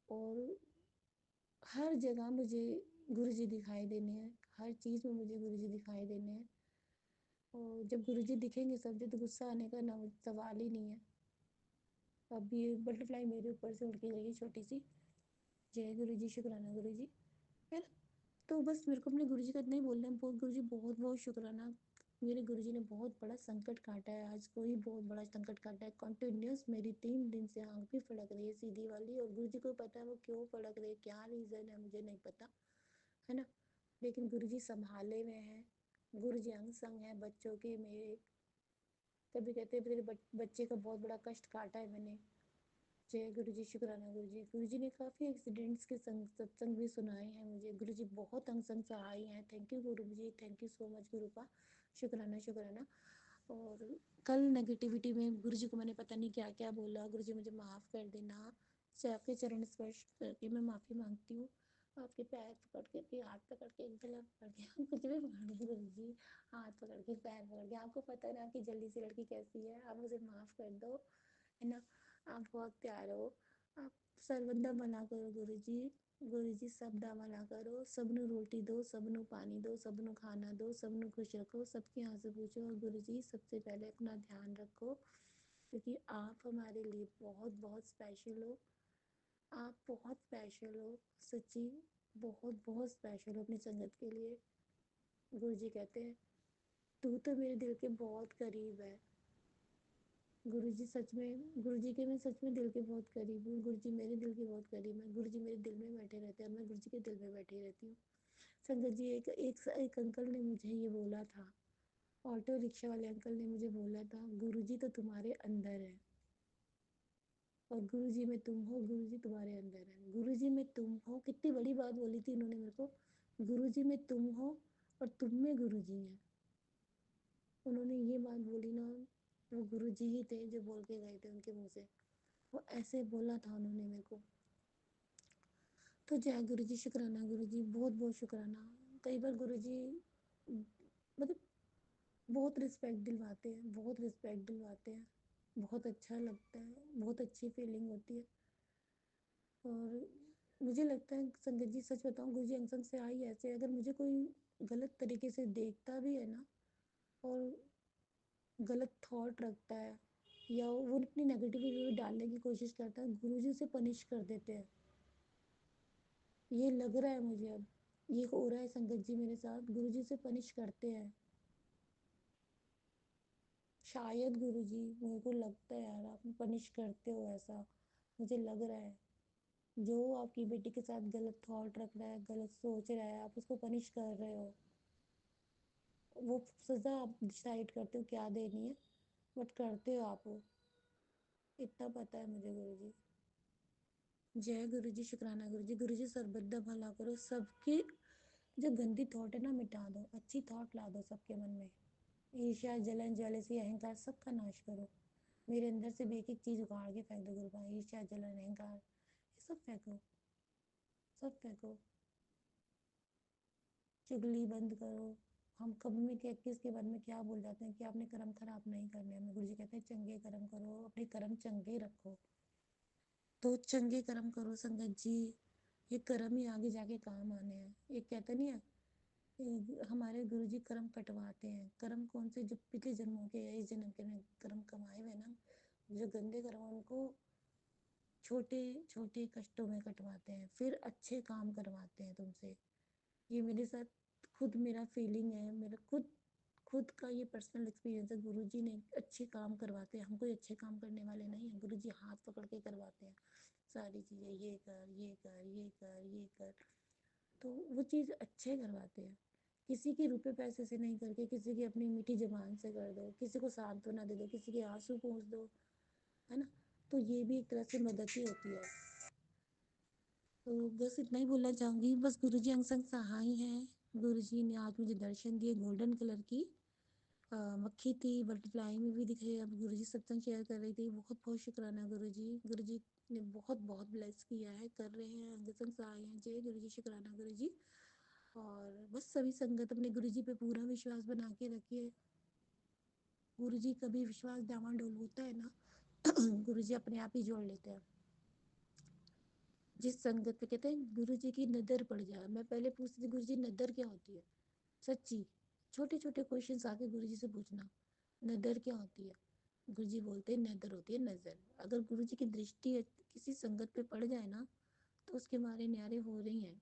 और हर जगह मुझे गुरु जी दिखाई देने हैं, हर चीज़ में मुझे गुरु जी दिखाई देने हैं। और जब गुरु जी दिखेंगे सब जगह, तो गुस्सा आने का ना सवाल ही नहीं है। अब ये बटरफ्लाई मेरे ऊपर से उड़ के गई छोटी सी। जय गुरु जी, शुक्राना गुरु जी, है ना। तो बस मेरे को अपने गुरु जी का इतना ही बोलना है, बहुत गुरु जी बहुत बहुत शुक्राना। मेरे गुरु जी ने बहुत बड़ा संकट काटा है, आज कोई बहुत बड़ा संकट काटा है कंटिन्यूस। मेरी 3 दिन से आँख भी फड़क रही है सीधी वाली, और गुरु जी को पता है वो क्यों फड़क रही है, क्या रीज़न है मुझे नहीं पता, है ना। लेकिन गुरु जी संभाले हुए हैं, गुरु जी अंग संग हैं बच्चों के मेरे। कभी कहते हैं तेरे बच्चे का बहुत बड़ा कष्ट काटा है मैंने। जय गुरु जी, शुक्राना गुरु जी। गुरु जी ने काफ़ी एक्सीडेंट्स के सत्संग भी सुनाए हैं मुझे। गुरु जी बहुत अंग संग सहाय हैं। Thank you Guru ji, thank you so much गुरु का, शुक्राना शुक्राना। और कल नेगेटिविटी में गुरु जी को मैंने पता नहीं क्या क्या बोला, गुरु जी मुझे माफ़ कर देना। आपके चरण स्पर्श करके मैं माफ़ी मांगती हूँ। आपके पैर पकड़ के, आपके हाथ पकड़ के, गला पकड़ के, कुछ भी पकड़ के गुरु जी, हाथ पकड़ के, पैर पकड़ के, आपको पता है ना कि जल्दी सी लड़की कैसी है, आप मुझे माफ़ कर दो, है ना। आप बहुत प्यारे हो, आप सर्वदा भला करो गुरु जी। गुरु जी सब दा भला करो, सबनों रोटी दो, सबनों पानी दो, सबनों खाना दो, सबनों खुश रखो, सबके यहाँ से पूछो। और गुरु जी सबसे पहले अपना ध्यान रखो, क्योंकि आप हमारे लिए बहुत बहुत स्पेशल हो। आप बहुत स्पेशल हो, सच्ची बहुत बहुत स्पेशल हो अपनी संगत के लिए। गुरु जी कहते हैं तू तो मेरे दिल के बहुत करीब है। गुरु जी सच में, गुरु जी के मैं सच में दिल के बहुत करीब हूँ। गुरु जी मेरे दिल के बहुत करीब हैं। गुरु जी मेरे दिल में बैठे रहते हैं, और मैं गुरु जी के दिल में बैठी रहती हूँ। संगत जी, एक अंकल ने मुझे ये बोला था, ऑटो रिक्शा वाले अंकल ने मुझे बोला था, गुरु जी तो तुम्हारे अंदर है, और गुरु जी में तुम हो, गुरु जी तुम्हारे अंदर है। गुरु जी में तुम हो, कितनी बड़ी बात बोली थी इन्होंने मेरे को। गुरु जी में तुम हो और तुम में गुरु जी हैं। उन्होंने ये बात बोली ना, वो गुरु जी ही थे जो बोल के गए थे उनके मुँह से। वो ऐसे बोला था उन्होंने मेरे को। तो जय गुरु जी, शुक्राना गुरु जी, बहुत बहुत शुक्राना। कई बार गुरु जी मतलब बहुत रिस्पेक्ट दिलवाते हैं, बहुत रिस्पेक्ट दिलवाते हैं, बहुत अच्छा लगता है, बहुत अच्छी फीलिंग होती है। और मुझे लगता है संगत जी, सच बताऊं, गुरु जी अंग से आई ऐसे, अगर मुझे कोई गलत तरीके से देखता भी है ना, और गलत थॉट रखता है, या वो अपनी नेगेटिविटी डालने की कोशिश करता है, गुरु जी उसे पनिश कर देते हैं। ये लग रहा है मुझे, अब ये हो रहा है संगत जी मेरे साथ, गुरु जी से पनिश करते हैं शायद। गुरु जी, मेरे को लगता है यार, आप पनिश करते हो ऐसा, मुझे लग रहा है। जो आपकी बेटी के साथ गलत थॉट रख रहा है, गलत सोच रहा है, आप उसको पनिश कर रहे हो। वो सज़ा आप डिसाइड करते हो क्या देनी है, बट करते हो आप वो, इतना पता है मुझे गुरु जी। जय गुरु जी, शुक्राना गुरु जी। गुरु जी सर्वदा भला करो, सबकी जो गंदी थॉट है ना मिटा दो, अच्छी थॉट ला दो सबके मन में। ईर्ष्या, जलन, जेलसी, अहंकार सबका नाश करो। मेरे अंदर से भी एक एक चीज़ उखाड़ के फेंक दो गुरु का, ईर्ष्या, जलन, अहंकार, ये सब फेंको, सब फेंको। चुगली बंद करो। हम कब में क्या किसके बारे में क्या बोल जाते हैं कि आपने कर्म खराब नहीं करने हमें। गुरु जी कहते हैं चंगे कर्म करो, अपने कर्म चंगे रखो। तो चंगे कर्म करो संगत जी, ये कर्म ही आगे जाके काम आने हैं। एक कहते नहीं है हमारे गुरुजी कर्म कटवाते हैं। कर्म कौन से, जो पिछले जन्मों के या इस जन्म के कर्म कमाए हुए ना, जो गंदे कर्म उनको छोटे छोटे कष्टों में कटवाते हैं, फिर अच्छे काम करवाते हैं तुमसे। ये मेरे साथ खुद मेरा फीलिंग है, मेरा खुद खुद का ये पर्सनल एक्सपीरियंस है। गुरुजी ने अच्छे काम करवाते हैं, हम कोई अच्छे काम करने वाले नहीं हैं। गुरुजी हाथ पकड़ के करवाते हैं सारी चीज़ें, ये कर ये कर ये कर ये कर, तो वो चीज़ अच्छे करवाते हैं। किसी के रुपए पैसे से नहीं करके, किसी की अपनी मीठी जबान से कर दो, किसी को सांत्वना दे दो, किसी के आंसू पोंछ दो, है ना। तो ये भी एक तरह से मदद ही होती है। तो बस इतना ही बोलना चाहूँगी। बस गुरुजी अंग संग सहाय हैं। गुरुजी ने आज मुझे दर्शन दिए। गोल्डन कलर की मक्खी थी, बटरफ्लाई में भी दिखे। अब गुरुजी सत्संग शेयर कर रही थी। बहुत बहुत शुक्राना गुरुजी। गुरुजी ने बहुत बहुत ब्लेस किया है, कर रहे हैं, अंग संग सहाय हैं। जय गुरुजी, शुक्राना गुरुजी। और बस सभी संगत अपने गुरुजी पे पूरा विश्वास बना के रखिए। गुरुजी कभी विश्वास डामाडोल होता है ना गुरुजी अपने आप ही जोड़ लेते हैं। जिस संगत पे कहते हैं गुरुजी की नज़र पड़ जाए। मैं पहले पूछती थी गुरुजी नज़र क्या होती है, सच्ची छोटे छोटे क्वेश्चन आके गुरुजी से पूछना, नज़र क्या होती है। गुरुजी बोलते हैं नज़र होती है नज़र। अगर गुरुजी की दृष्टि किसी संगत पे पड़ जाए ना, तो उसके मारे न्यारे हो रही हैं।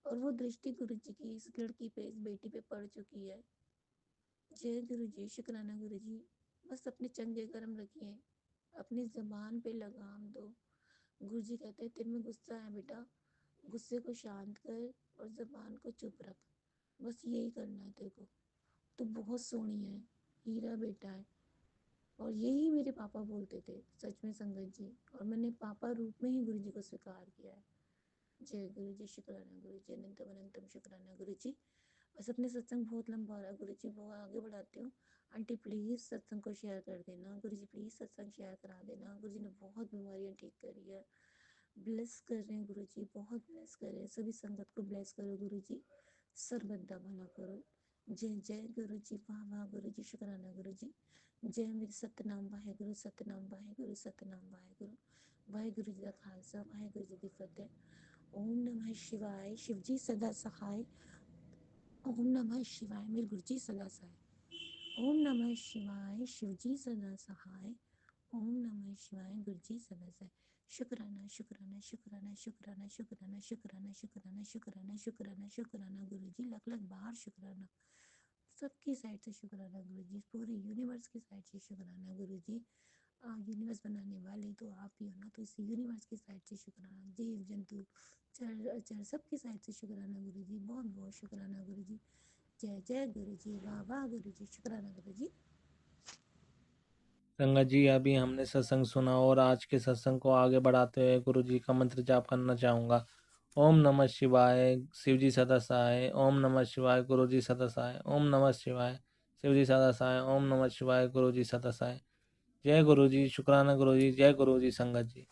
और वो दृष्टि गुरुजी की इस लड़की पे, इस बेटी पे पड़ चुकी है। जय गुरुजी, शुक्राना गुरुजी। बस अपने चंगे कर्म रखिए, अपनी ज़बान पे लगाम दो। गुरुजी कहते हैं तेरे में गुस्सा है बेटा, गुस्से को शांत कर और ज़बान को चुप रख। बस यही करना है तेरे को। तो बहुत सोहनी है, हीरा बेटा है। और यही मेरे पापा बोलते थे, सच में संगत जी। और मैंने पापा रूप में ही गुरुजी को स्वीकार किया है। जय गुरुजी, शुक्राना गुरुजी, अनंतम अनंतम शुक्राना गुरुजी। बस अपने सत्संग बहुत लंबा हो रहा है गुरुजी, बहुत आगे बढ़ाती हूँ। आंटी प्लीज़ सत्संग को शेयर कर देना। गुरुजी प्लीज़ सत्संग शेयर करा देना। गुरुजी ने बहुत बीमारियाँ ठीक करी है, ब्लेस कर रहे हैं गुरुजी, बहुत ब्लेस कर रहे हैं। सभी संगत को ब्लेस करो गुरुजी, सर्वदा भला करो। जय जय गुरुजी, वाह वाह गुरुजी, शुक्राना गुरुजी। जय मेरे सतनाम वाहेगुरु, सतनाम वाहेगुरु, सतनाम वाहेगुरु। वाहेगुरु जी का खालसा, वाहेगुरु जी की फतेह। ओम नमः शिवाय, शिव जी सदा सहाय। ओम नमः शिवाय, मेरे गुरु जी सदा सहाय। ओम नमः शिवाय, शिव जी सदा सहाय। ओम नमः शिवाय, गुरु जी सदा सहाय। शुक्राना शुक्राना शुक्राना शुक्राना शुक्राना शुक्राना शुक्राना शुक्राना शुक्राना शुक्राना गुरु जी, लख लख बार शुक्राना। सबकी साइड से शुक्राना गुरु जी, पूरे यूनिवर्स की साइड से शुक्राना गुरु जी। यूनिवर्स बनाने वाले तो आप ही हो ना, तो इस यूनिवर्स की साइड से शुक्राना। जीव जंतु चर अचर सबकी साइड से शुक्राना गुरु जी, बहुत बहुत शुक्राना गुरु जी। जय जय गुरु जी, वाह वाह गुरु जी, शुक्राना गुरु जी। संगत जी, अभी हमने सत्संग सुना और आज के सत्संग को आगे बढ़ाते हुए गुरु जी का मंत्र जाप करना चाहूँगा। ओम नमः शिवाय, शिव जी सदा सहाय। ओम नमः शिवाय, गुरु जी सदा सहाय। ओम नमः शिवाय, शिव जी सदा सहाय। ओम नमः शिवाय, गुरु जी सदा सहाय। जय गुरु जी, शुक्राना गुरु जी, जय गुरु जी संगत जी।